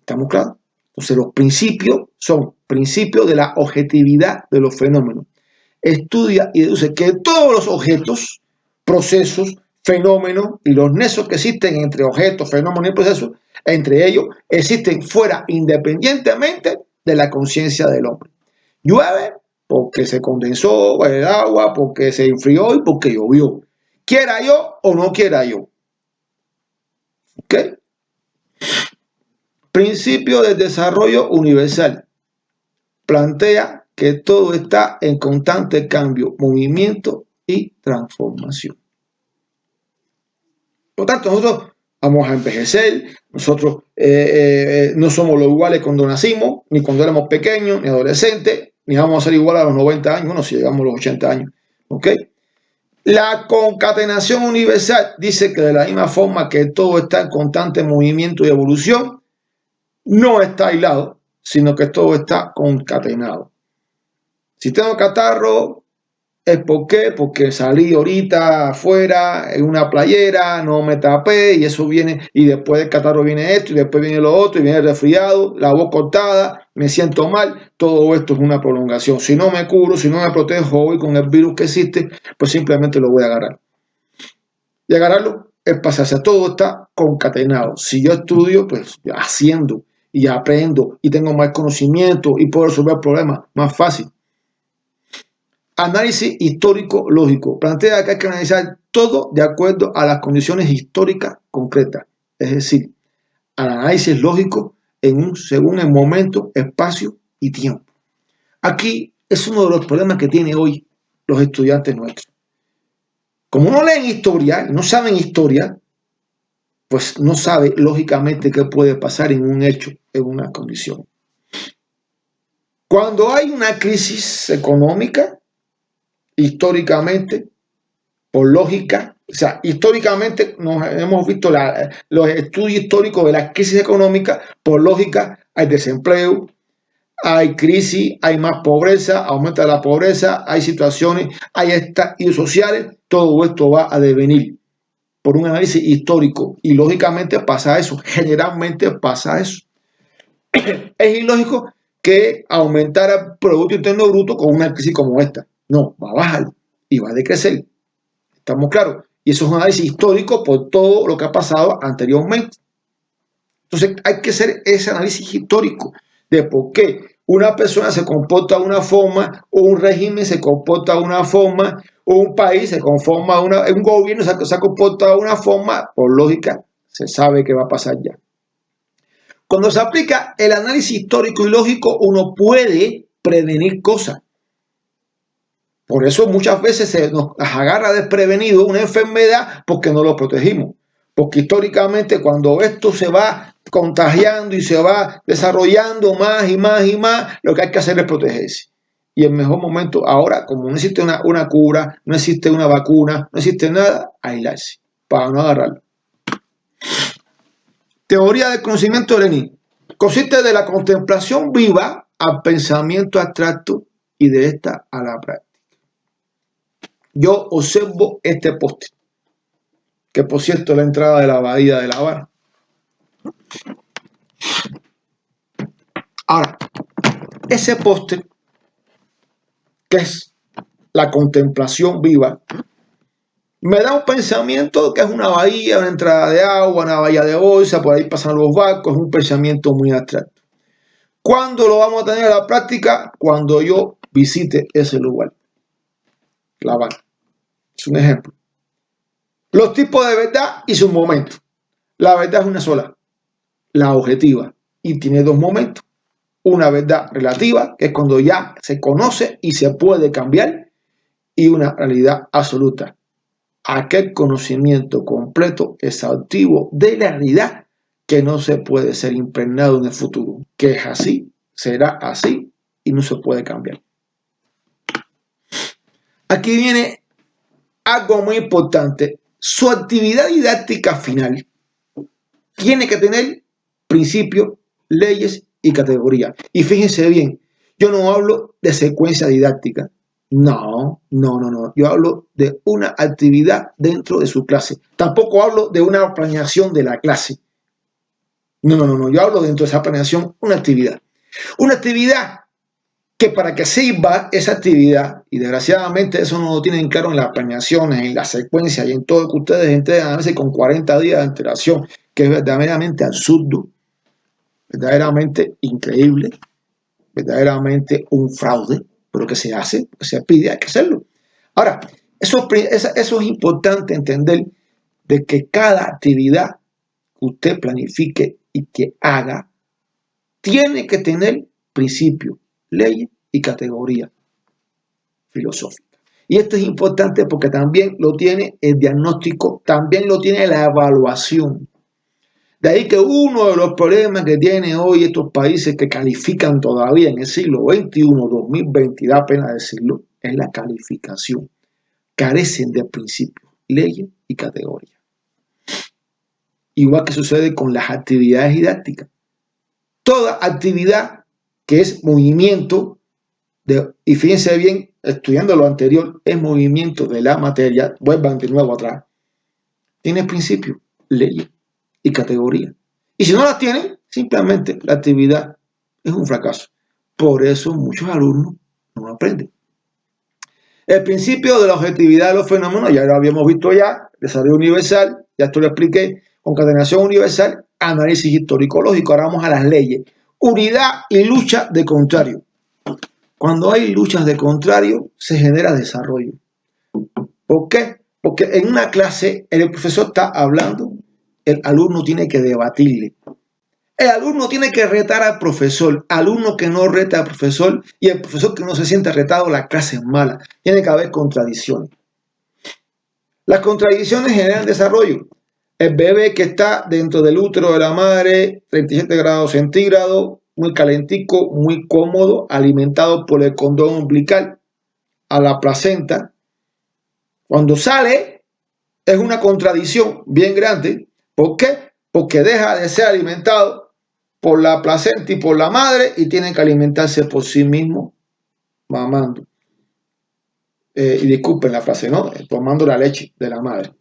¿Estamos claros? Entonces los principios son principios de la objetividad de los fenómenos. Estudia y deduce que todos los objetos, procesos, fenómenos y los nexos que existen entre objetos, fenómenos y procesos, entre ellos existen fuera independientemente de la conciencia del hombre. Llueve porque se condensó el agua, porque se enfrió y porque llovió. Quiera yo o no quiera yo. ¿Ok? Principio del desarrollo universal. Plantea que todo está en constante cambio, movimiento y transformación. Por tanto, nosotros vamos a envejecer, nosotros no somos los iguales cuando nacimos, ni cuando éramos pequeños, ni adolescentes, ni vamos a ser iguales a los 90 años, bueno, si llegamos a los 80 años. ¿Ok? La concatenación universal dice que de la misma forma que todo está en constante movimiento y evolución, no está aislado, sino que todo está concatenado. Si tengo catarro, ¿es por qué? Porque salí ahorita afuera en una playera, no me tapé y eso viene, y después del catarro viene esto y después viene lo otro y viene el resfriado, la voz cortada, me siento mal, todo esto es una prolongación. Si no me curo, si no me protejo hoy con el virus que existe, pues simplemente lo voy a agarrar. Y agarrarlo es pasarse, todo está concatenado. Si yo estudio, pues haciendo y aprendo y tengo más conocimiento y puedo resolver problemas más fácil. Análisis histórico-lógico. Plantea que hay que analizar todo de acuerdo a las condiciones históricas concretas. Es decir, al análisis lógico según el momento, espacio y tiempo. Aquí es uno de los problemas que tienen hoy los estudiantes nuestros. Como no leen historia, no saben historia, pues no sabe lógicamente qué puede pasar en un hecho, en una condición. Cuando hay una crisis económica, históricamente, por lógica, o sea, históricamente hemos visto los estudios históricos de la crisis económica, por lógica hay desempleo, hay crisis, hay más pobreza, aumenta la pobreza, hay situaciones, hay estallidos sociales, todo esto va a devenir por un análisis histórico y lógicamente pasa eso, generalmente pasa eso. Es ilógico que aumentara el Producto Interno Bruto con una crisis como esta. No, va a bajar y va a decrecer. ¿Estamos claros? Y eso es un análisis histórico por todo lo que ha pasado anteriormente. Entonces hay que hacer ese análisis histórico de por qué una persona se comporta de una forma, o un régimen se comporta de una forma, o un país se conforma, un gobierno se comporta de una forma, por lógica, se sabe que va a pasar ya. Cuando se aplica el análisis histórico y lógico, uno puede prevenir cosas. Por eso muchas veces se nos agarra desprevenido una enfermedad porque no lo protegimos. Porque históricamente cuando esto se va contagiando y se va desarrollando más y más y más, lo que hay que hacer es protegerse. Y el mejor momento ahora, como no existe una cura, no existe una vacuna, no existe nada, aislarse para no agarrarlo. Teoría del conocimiento de Lenin. Consiste de la contemplación viva al pensamiento abstracto y de esta a la práctica. Yo observo este póster, que por cierto es la entrada de la bahía de La Habana. Ahora, ese póster, que es la contemplación viva, me da un pensamiento que es una bahía, una entrada de agua, una bahía de bolsa, por ahí pasan los barcos, es un pensamiento muy abstracto. ¿Cuándo lo vamos a tener a la práctica? Cuando yo visite ese lugar. La Habana. Es un ejemplo. Los tipos de verdad y sus momentos. La verdad es una sola, la objetiva, y tiene dos momentos. Una verdad relativa, que es cuando ya se conoce y se puede cambiar, y una realidad absoluta, aquel conocimiento completo, exhaustivo de la realidad que no se puede ser impregnado en el futuro, que es así, será así y no se puede cambiar. Aquí viene algo muy importante. Su actividad didáctica final tiene que tener principios, leyes y categorías. Y fíjense bien, yo no hablo de secuencia didáctica. No. Yo hablo de una actividad dentro de su clase. Tampoco hablo de una planeación de la clase. No. Yo hablo dentro de esa planeación una actividad. Una actividad que para que sirva esa actividad, y desgraciadamente eso no lo tienen claro en las planeaciones, en la secuencia y en todo lo que ustedes entregan a veces con 40 días de antelación, que es verdaderamente absurdo, verdaderamente increíble, verdaderamente un fraude, pero que se hace, que se pide, hay que hacerlo. Ahora, eso es importante entender de que cada actividad que usted planifique y que haga tiene que tener principios, leyes y categorías filosóficas. Y esto es importante porque también lo tiene el diagnóstico, también lo tiene la evaluación. De ahí que uno de los problemas que tienen hoy estos países que califican todavía en el siglo XXI, 2020, da pena decirlo, es la calificación. Carecen de principios, leyes y categorías. Igual que sucede con las actividades didácticas. Toda actividad que es movimiento, y fíjense bien, estudiando lo anterior, es movimiento de la materia, vuelvan de nuevo atrás, tiene principios, leyes y categorías. Y si no las tienen, simplemente la actividad es un fracaso. Por eso muchos alumnos no aprenden. El principio de la objetividad de los fenómenos, ya lo habíamos visto ya, desarrollo universal, ya esto lo expliqué, concatenación universal, análisis histórico-lógico. Ahora vamos a las leyes. Unidad y lucha de contrario. Cuando hay luchas de contrario, se genera desarrollo. ¿Por qué? Porque en una clase el profesor está hablando, el alumno tiene que debatirle. El alumno tiene que retar al profesor. Alumno que no reta al profesor y el profesor que no se siente retado, la clase es mala. Tiene que haber contradicciones. Las contradicciones generan desarrollo. El bebé que está dentro del útero de la madre, 37 grados centígrados, muy calentico, muy cómodo, alimentado por el cordón umbilical a la placenta. Cuando sale, es una contradicción bien grande. ¿Por qué? Porque deja de ser alimentado por la placenta y por la madre y tiene que alimentarse por sí mismo mamando. Y disculpen la frase, ¿no? Tomando la leche de la madre.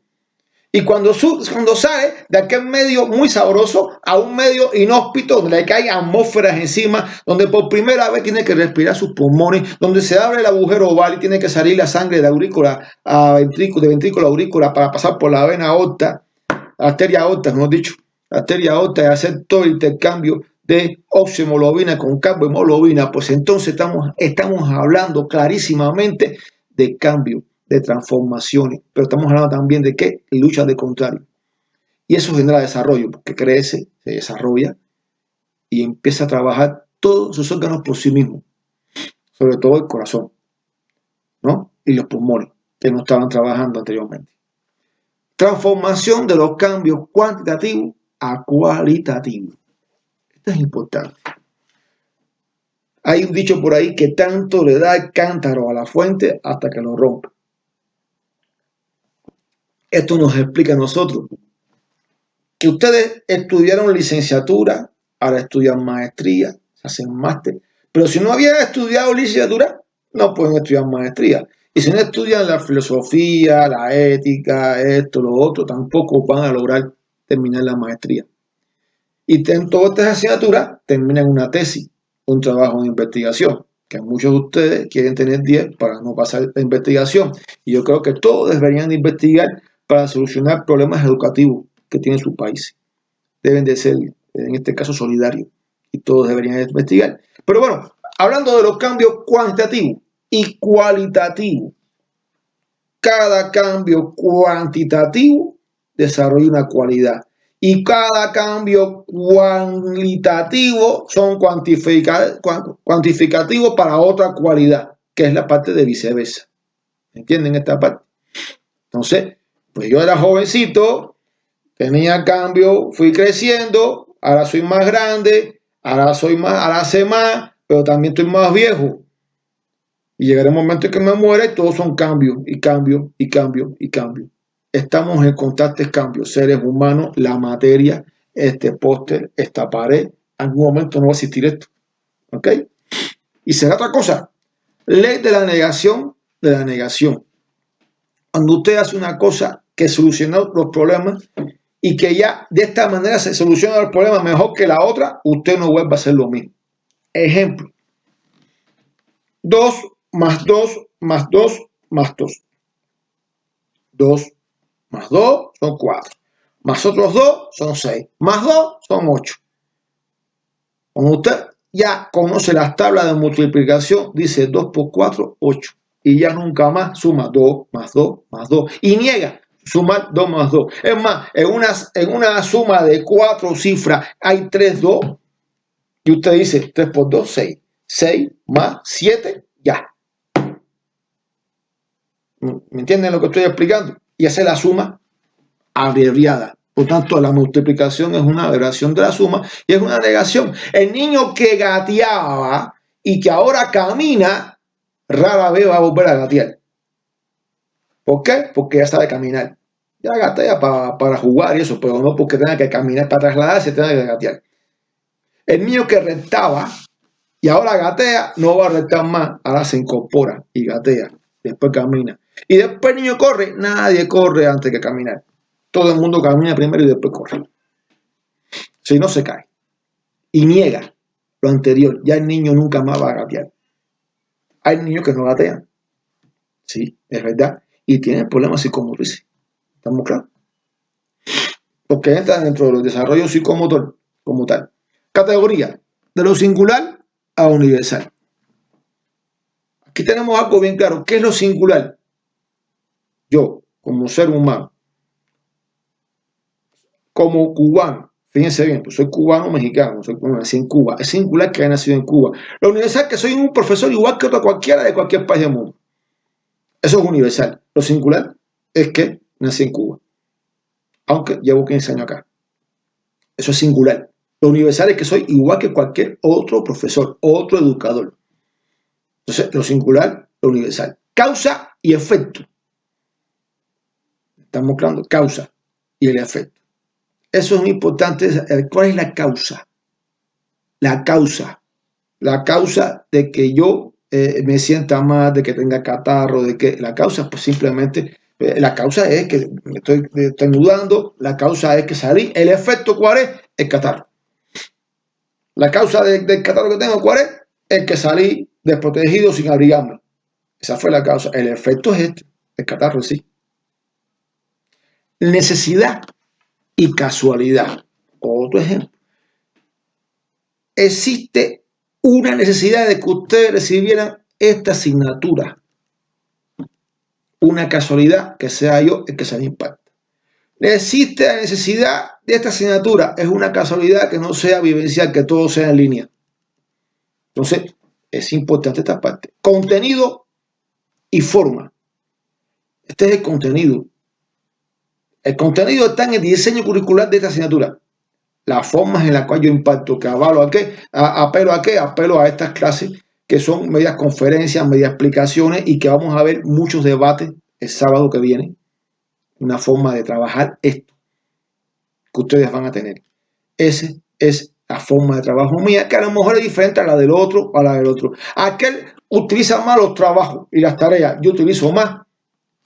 Y cuando sale de aquel medio muy sabroso a un medio inhóspito, donde hay atmósferas encima, donde por primera vez tiene que respirar sus pulmones, donde se abre el agujero oval y tiene que salir la sangre de aurícula a ventrícula, de ventrícula a aurícula para pasar por la vena aorta, arteria aorta, mejor dicho, arteria aorta, y hacer todo el intercambio de oxohemoglobina con carbohemoglobina. Pues entonces estamos hablando clarísimamente de cambio, de transformaciones, pero estamos hablando también de qué, lucha de contrario. Y eso genera desarrollo, porque crece, se desarrolla y empieza a trabajar todos sus órganos por sí mismos, sobre todo el corazón, ¿no? Y los pulmones, que no estaban trabajando anteriormente. Transformación de los cambios cuantitativos a cualitativos. Esto es importante. Hay un dicho por ahí que tanto le da el cántaro a la fuente hasta que lo rompe. Esto nos explica a nosotros que ustedes estudiaron licenciatura, ahora estudian maestría, hacen máster, pero si no habían estudiado licenciatura, no pueden estudiar maestría. Y si no estudian la filosofía, la ética, esto, lo otro, tampoco van a lograr terminar la maestría. Y en todas estas asignaturas terminan una tesis, un trabajo de investigación, que muchos de ustedes quieren tener 10 para no pasar la investigación. Y yo creo que todos deberían de investigar para solucionar problemas educativos que tienen sus países. Deben de ser, en este caso, solidarios. Y todos deberían investigar. Pero bueno, hablando de los cambios cuantitativos y cualitativos, cada cambio cuantitativo desarrolla una cualidad. Y cada cambio cualitativo son cuantificativos para otra cualidad, que es la parte de viceversa. ¿Entienden esta parte? Entonces, pues yo era jovencito, tenía cambio, fui creciendo, ahora soy más grande, ahora sé más, pero también estoy más viejo. Y llegará un momento en que me muera y todos son cambios, y cambio, y cambio, y cambio. Estamos en constantes cambios, seres humanos, la materia, este póster, esta pared, en algún momento no va a existir esto. ¿Ok? Y será otra cosa. Ley de la negación de la negación. Cuando usted hace una cosa que solucionó los problemas y que ya de esta manera se soluciona el problema mejor que la otra, usted no vuelve a hacer lo mismo. Ejemplo. 2 más 2 más 2 más 2. 2 más 2 son 4. Más otros 2 son 6. Más 2 son 8. Cuando usted ya conoce las tablas de multiplicación, dice 2 por 4, 8. Y ya nunca más suma 2 más 2 más 2. Y niega sumar 2 más 2. Es más, en una suma de 4 cifras hay 3 2. Y usted dice 3 por 2, 6. 6 más 7, ya. ¿Me entienden lo que estoy explicando? Y hace la suma abreviada. Por tanto, la multiplicación es una abreviación de la suma y es una negación. El niño que gateaba y que ahora camina, rara vez va a volver a gatear. ¿Por qué? Porque ya sabe caminar. Ya gatea para jugar y eso, pero no porque tenga que caminar para trasladarse, tenga que gatear. El niño que rectaba y ahora gatea, no va a rectar más, ahora se incorpora y gatea, después camina. Y después el niño corre, nadie corre antes que caminar. Todo el mundo camina primero y después corre. Si no, se cae. Y niega lo anterior. Ya el niño nunca más va a gatear. Hay niños que no gatean. Sí, es verdad. Y tienen problemas psicomotrices. ¿Estamos claros? Porque entra dentro del desarrollo psicomotor como tal. Categoría. De lo singular a universal. Aquí tenemos algo bien claro. ¿Qué es lo singular? Yo, como ser humano, como cubano, fíjense bien, pues soy cubano mexicano, nací en Cuba, es singular que haya nacido en Cuba. Lo universal que soy un profesor igual que otro cualquiera de cualquier país del mundo. Eso es universal. Lo singular es que nací en Cuba, aunque llevo 15 años acá. Eso es singular. Lo universal es que soy igual que cualquier otro profesor, otro educador. Entonces, lo singular, lo universal. Causa y efecto. Estamos hablando de causa y el efecto. Eso es muy importante. ¿Cuál es la causa? La causa. La causa de que yo me sienta mal, de que tenga catarro, de que la causa, pues simplemente, la causa es que me estoy estornudando, la causa es que salí. ¿El efecto cuál es? El catarro. La causa del catarro que tengo, ¿cuál es? El que salí desprotegido sin abrigarme. Esa fue la causa. El efecto es este, el catarro en sí. Necesidad y casualidad. Otro ejemplo. Existe una necesidad de que ustedes recibieran esta asignatura. Una casualidad que sea yo el que se le impacta. Existe la necesidad de esta asignatura. Es una casualidad que no sea vivencial, que todo sea en línea. Entonces, es importante esta parte. Contenido y forma. Este es el contenido. El contenido está en el diseño curricular de esta asignatura. Las formas en las cuales yo impacto, que avalo a qué, apelo a qué, apelo a estas clases que son medias conferencias, medias explicaciones y que vamos a ver muchos debates el sábado que viene. Una forma de trabajar esto que ustedes van a tener. Esa es la forma de trabajo mía, que a lo mejor es diferente a la del otro o a la del otro. Aquel utiliza más los trabajos y las tareas. Yo utilizo más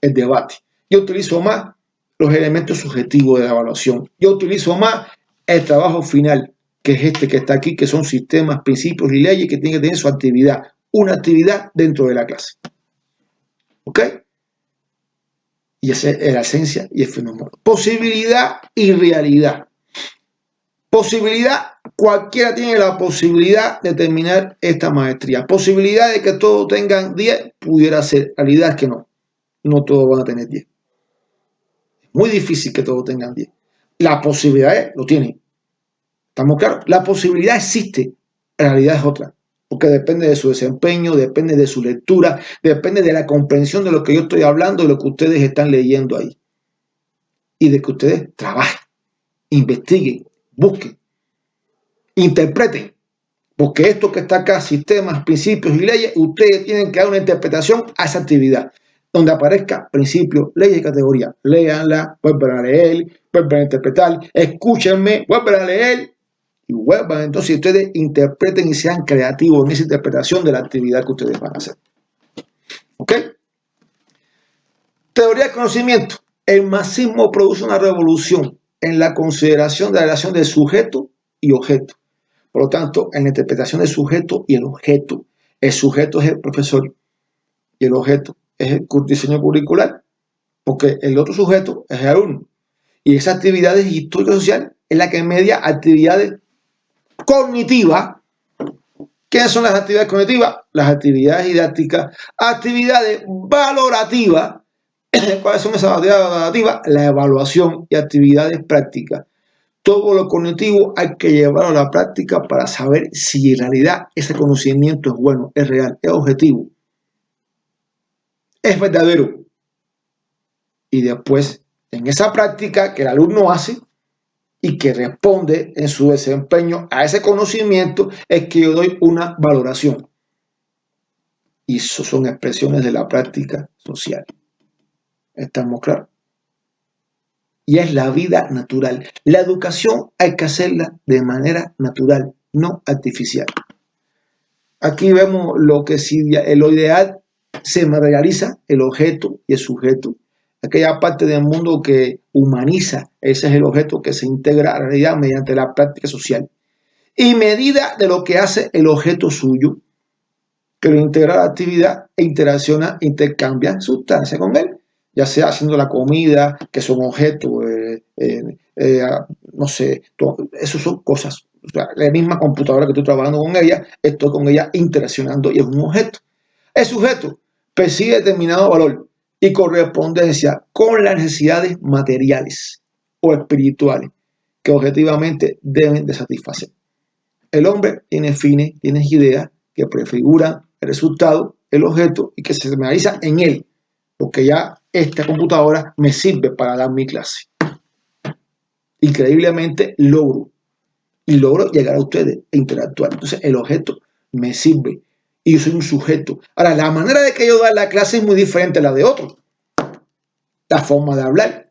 el debate. Yo utilizo más los elementos subjetivos de la evaluación. Yo utilizo más el trabajo final, que es este que está aquí, que son sistemas, principios y leyes que tienen que tener su actividad. Una actividad dentro de la clase. ¿Ok? Y esa es la esencia y el fenómeno. Posibilidad y realidad. Posibilidad, cualquiera tiene la posibilidad de terminar esta maestría. Posibilidad de que todos tengan 10, pudiera ser. Realidad es que no. No todos van a tener 10. Es muy difícil que todos tengan 10. La posibilidad lo tiene. ¿Estamos claros? La posibilidad existe, la realidad es otra, porque depende de su desempeño, depende de su lectura, depende de la comprensión de lo que yo estoy hablando, de lo que ustedes están leyendo ahí. Y de que ustedes trabajen, investiguen, busquen, interpreten. Porque esto que está acá, sistemas, principios y leyes, ustedes tienen que dar una interpretación a esa actividad. Donde aparezca principios, leyes y categorías. Léanla, vuelvan a leer, vuelvan a interpretar, escúchenme, vuelvan a leer y vuelvan. Entonces ustedes interpreten y sean creativos en esa interpretación de la actividad que ustedes van a hacer. ¿Ok? Teoría del conocimiento. El marxismo produce una revolución en la consideración de la relación de sujeto y objeto. Por lo tanto, en la interpretación del sujeto y el objeto. El sujeto es el profesor y el objeto es el diseño curricular, porque el otro sujeto es el alumno. Y esas actividades histórico-sociales es la que media actividades cognitivas. ¿Qué son las actividades cognitivas? Las actividades didácticas, actividades valorativas. ¿Cuáles son esas actividades valorativas? La evaluación y actividades prácticas. Todo lo cognitivo hay que llevarlo a la práctica para saber si en realidad ese conocimiento es bueno, es real, es objetivo, es verdadero. Y después, en esa práctica que el alumno hace y que responde en su desempeño a ese conocimiento, es que yo doy una valoración. Y eso son expresiones de la práctica social. ¿Estamos claros? Y es la vida natural. La educación hay que hacerla de manera natural, no artificial. Aquí vemos lo que si lo ideal se materializa, el objeto y el sujeto. Aquella parte del mundo que humaniza, ese es el objeto que se integra a la realidad mediante la práctica social. Y medida de lo que hace el objeto suyo, que lo integra a la actividad e interacciona, intercambia sustancia con él, ya sea haciendo la comida, que son objetos, no sé, eso son cosas. O sea, la misma computadora que estoy trabajando con ella, estoy con ella interaccionando y es un objeto. El sujeto persigue determinado valor y correspondencia con las necesidades materiales o espirituales que objetivamente deben de satisfacer. El hombre tiene fines, tiene ideas que prefiguran el resultado, el objeto y que se materializa en él, porque ya esta computadora me sirve para dar mi clase. Increíblemente logro llegar a ustedes e interactuar. Entonces el objeto me sirve y yo soy un sujeto. Ahora, la manera de que yo dar la clase es muy diferente a la de otro. La forma de hablar,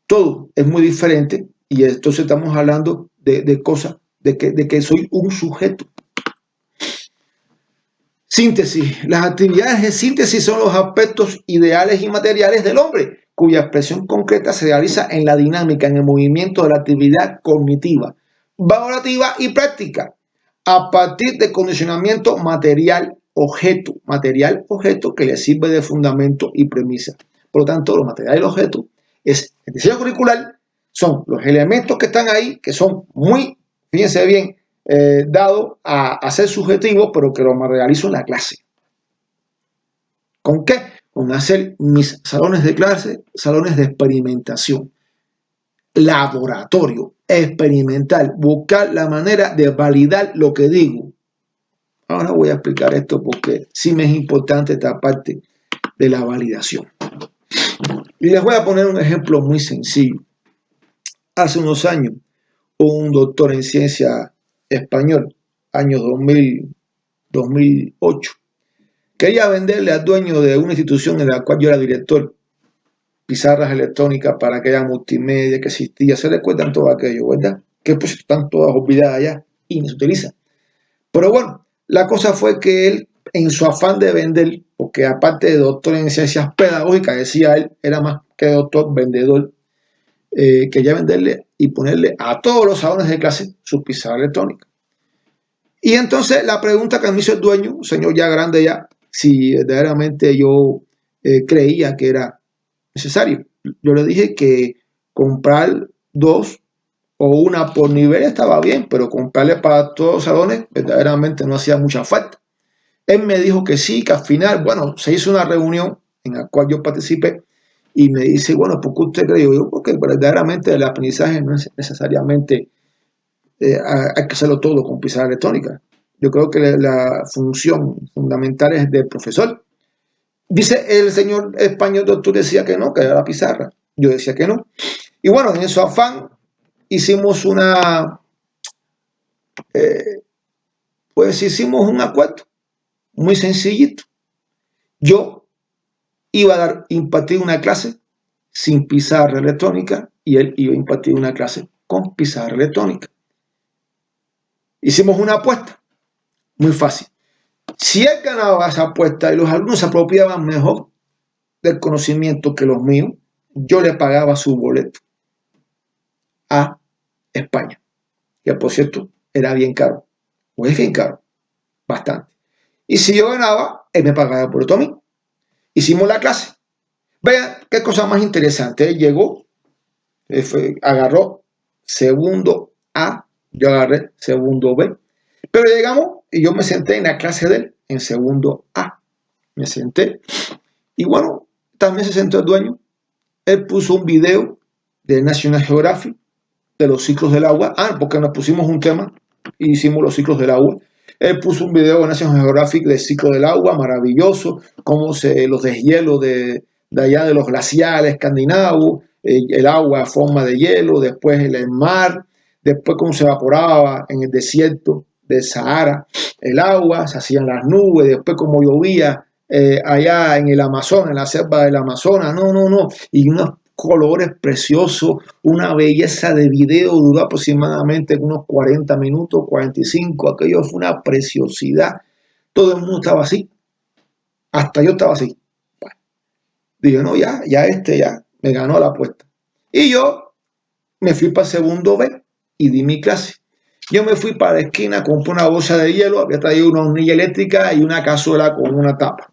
todo es muy diferente y entonces estamos hablando de cosas, de que soy un sujeto. Síntesis. Las actividades de síntesis son los aspectos ideales y materiales del hombre, cuya expresión concreta se realiza en la dinámica, en el movimiento de la actividad cognitiva, valorativa y práctica, a partir de condicionamiento material-objeto que le sirve de fundamento y premisa. Por lo tanto, lo material y el objeto es el diseño curricular, son los elementos que están ahí, que son muy, fíjense bien, dado a ser subjetivo, pero que lo realizo en la clase. ¿Con qué? Con hacer mis salones de clase, salones de experimentación, laboratorio, experimental, buscar la manera de validar lo que digo. Ahora voy a explicar esto porque sí me es importante esta parte de la validación. Y les voy a poner un ejemplo muy sencillo. Hace unos años, un doctor en ciencia español, año 2008, quería venderle al dueño de una institución en la cual yo era director pizarras electrónicas para aquella multimedia que existía. Se recuerdan todo aquello, ¿verdad? Que pues están todas olvidadas ya y no se utilizan. Pero bueno, la cosa fue que él, en su afán de vender, porque aparte de doctor en ciencias pedagógicas, decía él, era más que doctor vendedor, quería venderle y ponerle a todos los salones de clase su pizarra electrónica. Y entonces la pregunta que me hizo el dueño, un señor ya grande ya, si verdaderamente yo creía que era necesario. Yo le dije que comprar dos o una por nivel estaba bien, pero comprarle para todos los salones verdaderamente no hacía mucha falta. Él me dijo que sí, que al final, bueno, se hizo una reunión en la cual yo participé y me dice, bueno, ¿por qué usted cree? Yo, porque verdaderamente el aprendizaje no es necesariamente, hay que hacerlo todo con pizarra electrónica. Yo creo que la función fundamental es del profesor. Dice el señor español doctor, decía que no, que era la pizarra. Yo decía que no. Y bueno, en su afán hicimos pues hicimos un acuerdo muy sencillito. Yo iba a impartir una clase sin pizarra electrónica y él iba a impartir una clase con pizarra electrónica. Hicimos una apuesta muy fácil. Si él ganaba esa apuesta y los alumnos se apropiaban mejor del conocimiento que los míos, yo le pagaba su boleto a España, que por cierto era bien caro, o es bien caro, bastante. Y si yo ganaba, él me pagaba el boleto a mí. Hicimos la clase. Vean qué cosa más interesante. Él llegó, agarró segundo A, yo agarré segundo B. Pero llegamos y yo me senté en la clase de él, en segundo A. Me senté y bueno, también se sentó el dueño. Él puso un video de National Geographic de los ciclos del agua. Porque nos pusimos un tema y hicimos los ciclos del agua. Él puso un video de National Geographic del ciclo del agua, maravilloso, cómo los deshielos de allá de los glaciares escandinavos, el agua a forma de hielo, después el mar, después cómo se evaporaba en el desierto del Sahara el agua, se hacían las nubes, después cómo llovía allá en el Amazonas, en la selva del Amazonas, no, y unos colores preciosos, una belleza de video, duró aproximadamente unos 40 minutos, 45, aquello fue una preciosidad, todo el mundo estaba así, hasta yo estaba así. Bueno, dije, no, ya me ganó la apuesta. Y yo me fui para el segundo B y di mi clase. Yo me fui para la esquina, compré una bolsa de hielo, había traído una hornilla eléctrica y una cazuela con una tapa.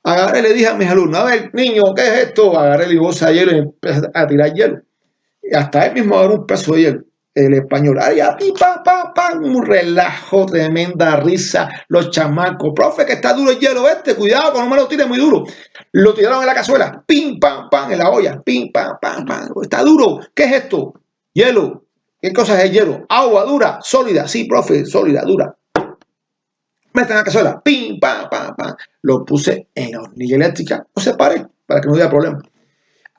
Agarré y le dije a mis alumnos, a ver, niño, ¿qué es esto? Agarré mi bolsa de hielo y empecé a tirar hielo. Y hasta él mismo agarró un peso de hielo. El español, ay, a ti, un relajo, tremenda risa, los chamacos, profe, que está duro el hielo cuidado, que no me lo tire muy duro. Lo tiraron en la cazuela, pim, pam, pam, en la olla, pim, pam, pam, pam, está duro, ¿qué es esto? Hielo, ¿qué cosa es el hielo? Agua dura, sólida, sí, profe, sólida, dura. Meten en la cazuela, pim, pam, pam, pam. Lo puse en la hornilla eléctrica, lo separé para que no hubiera problema.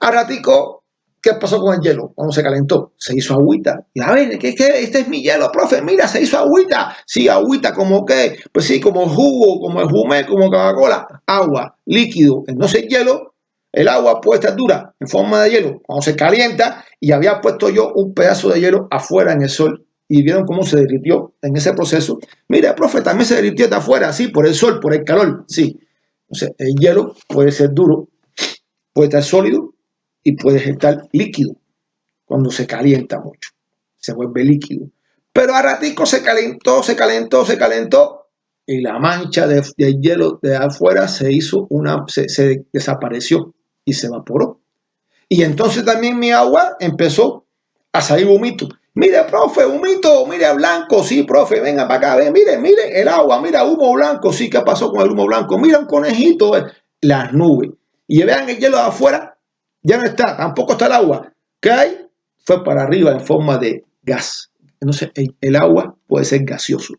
A ratico, ¿qué pasó con el hielo? Cuando se calentó, se hizo agüita. Y a ver, ¿qué? Este es mi hielo, profe, mira, se hizo agüita. Sí, agüita, ¿como qué? Pues sí, como jugo, como el jumé, como Coca-Cola. Agua, líquido. Entonces el hielo, el agua puede estar dura, en forma de hielo. Cuando se calienta, y había puesto yo un pedazo de hielo afuera en el sol, y vieron cómo se derritió en ese proceso. Mira, profe, también se derritió de afuera, sí, por el sol, por el calor, sí. Entonces, el hielo puede ser duro, puede estar sólido y puede estar líquido cuando se calienta mucho. Se vuelve líquido. Pero a ratico se calentó y la mancha de hielo de afuera se desapareció y se evaporó. Y entonces también mi agua empezó a salir humito. Mire, profe, humito, mire, blanco, sí, profe, venga para acá, mire, el agua, mira, humo blanco, sí, ¿qué pasó con el humo blanco? Mira un conejito, las nubes. Y vean el hielo de afuera, ya no está, tampoco está el agua. ¿Qué hay? Fue para arriba en forma de gas. Entonces, el agua puede ser gaseoso,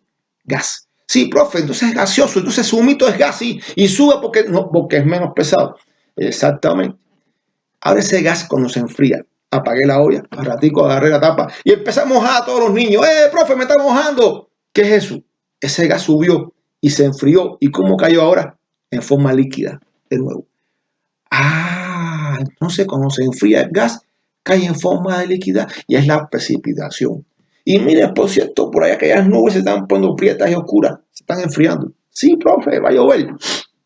gas. Sí, profe, entonces es gaseoso, entonces su humito es gas y sube porque es menos pesado. Exactamente. Ahora ese gas cuando se enfría, apagué la olla, al ratico agarré la tapa y empecé a mojar a todos los niños. Profe, me está mojando! ¿Qué es eso? Ese gas subió y se enfrió. ¿Y cómo cayó ahora? En forma líquida, de nuevo. Entonces cuando se enfría el gas, cae en forma de líquida y es la precipitación. Y mire, por cierto, por ahí aquellas nubes se están poniendo prietas y oscuras, se están enfriando. Sí, profe, va a llover.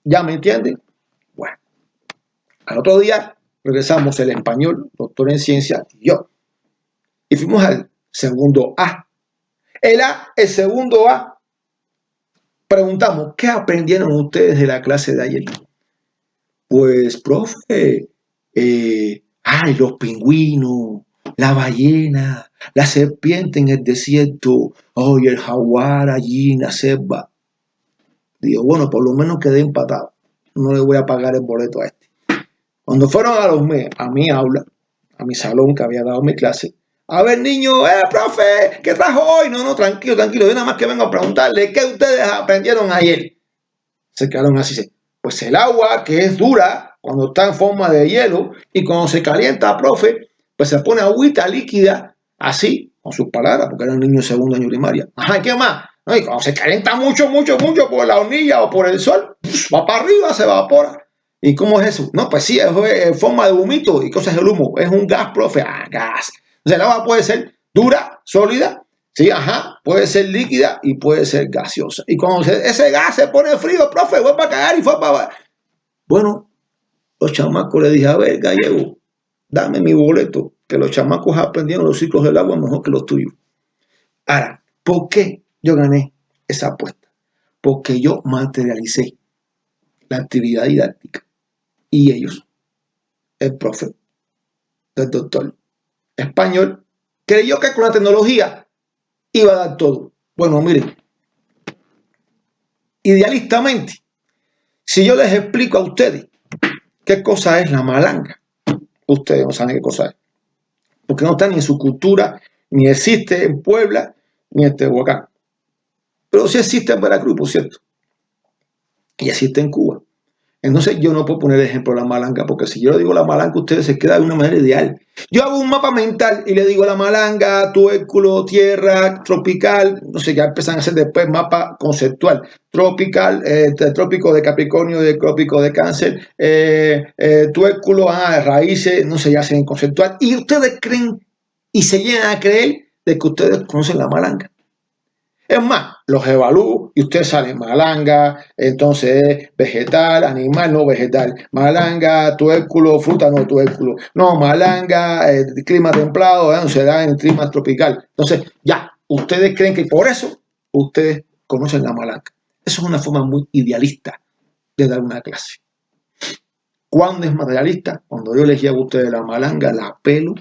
¿Ya me entienden? Bueno, al otro día regresamos el español, doctor en ciencia, y yo. Y fuimos al segundo A. El segundo A. Preguntamos, ¿qué aprendieron ustedes de la clase de ayer? Pues, profe, los pingüinos, la ballena, la serpiente en el desierto, el jaguar allí en la selva. Digo, bueno, por lo menos quedé empatado. No le voy a pagar el boleto a este. Cuando fueron a mi aula, a mi salón que había dado mi clase, a ver, niño, profe, ¿qué trajo hoy? No, no, tranquilo, tranquilo. Yo nada más que vengo a preguntarle qué ustedes aprendieron ayer. Se quedaron así. Pues el agua, que es dura, cuando está en forma de hielo, y cuando se calienta, profe, pues se pone agüita líquida, así, con sus palabras, porque era un niño de segundo año primaria. Ajá, ¿qué más? No, y cuando se calienta mucho, mucho, mucho por la hornilla o por el sol, va para arriba, se evapora. ¿Y cómo es eso? No, pues sí, es en forma de humito. ¿Y cosas del humo? Es un gas, profe. Ah, gas. Entonces el agua puede ser dura, sólida, sí, ajá, puede ser líquida y puede ser gaseosa. Y cuando ese gas se pone frío, profe, fue para cagar y fue para... Bueno, los chamacos le dije, a ver, gallego, dame mi boleto, que los chamacos aprendieron los ciclos del agua mejor que los tuyos. Ahora, ¿por qué yo gané esa apuesta? Porque yo materialicé la actividad didáctica y ellos, el profe, el doctor español, creyó que con la tecnología iba a dar todo. Bueno, miren, idealistamente, si yo les explico a ustedes qué cosa es la malanga, ustedes no saben qué cosa es, porque no está ni en su cultura, ni existe en Puebla, ni en Tehuacán. Pero sí existe en Veracruz, por cierto, y existe en Cuba. Entonces yo no puedo poner el ejemplo de la malanga, porque si yo le digo la malanga, ustedes se quedan de una manera ideal. Yo hago un mapa mental y le digo la malanga, tubérculo, tierra, tropical, no sé, ya empiezan a hacer después mapa conceptual. Tropical, trópico de Capricornio, de trópico de Cáncer, tubérculo, raíces, no sé, ya hacen conceptual. Y ustedes creen y se llegan a creer de que ustedes conocen la malanga. Es más, los evalúo y usted sale malanga, entonces vegetal, animal, no vegetal, malanga, tubérculo, fruta, no tubérculo, no, malanga, clima templado, se da en el clima tropical. Entonces, ya, ustedes creen que por eso ustedes conocen la malanga. Eso es una forma muy idealista de dar una clase. ¿Cuándo es materialista? Cuando yo les llevo a ustedes la malanga, la pelo,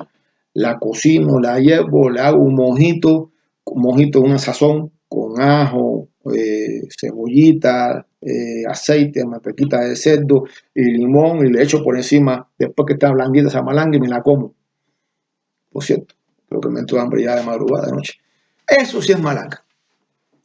la cocino, la hiervo, le hago un mojito una sazón con ajo, cebollita, aceite, mantequita de cerdo y limón y le echo por encima después que está blandita esa malanga y me la como. Por cierto, creo que me entró hambre ya de madrugada de noche. Eso sí es malanga.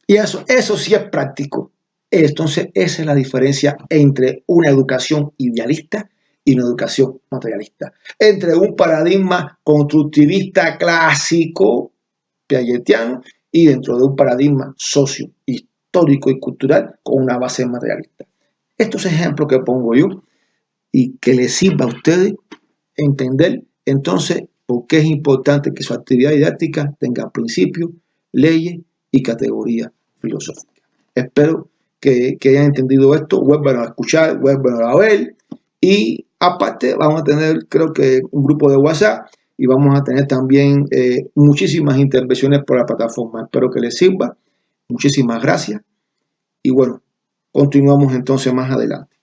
Y eso sí es práctico. Entonces, esa es la diferencia entre una educación idealista y una educación materialista. Entre un paradigma constructivista clásico, piagetiano, y dentro de un paradigma socio, histórico y cultural con una base materialista. Estos ejemplos que pongo yo y que les sirva a ustedes entender entonces por qué es importante que su actividad didáctica tenga principios, leyes y categorías filosóficas. Espero que hayan entendido esto, vuelvan a escuchar, vuelvan a ver y aparte vamos a tener creo que un grupo de WhatsApp y vamos a tener también muchísimas intervenciones por la plataforma. Espero que les sirva. Muchísimas gracias y bueno, continuamos entonces más adelante.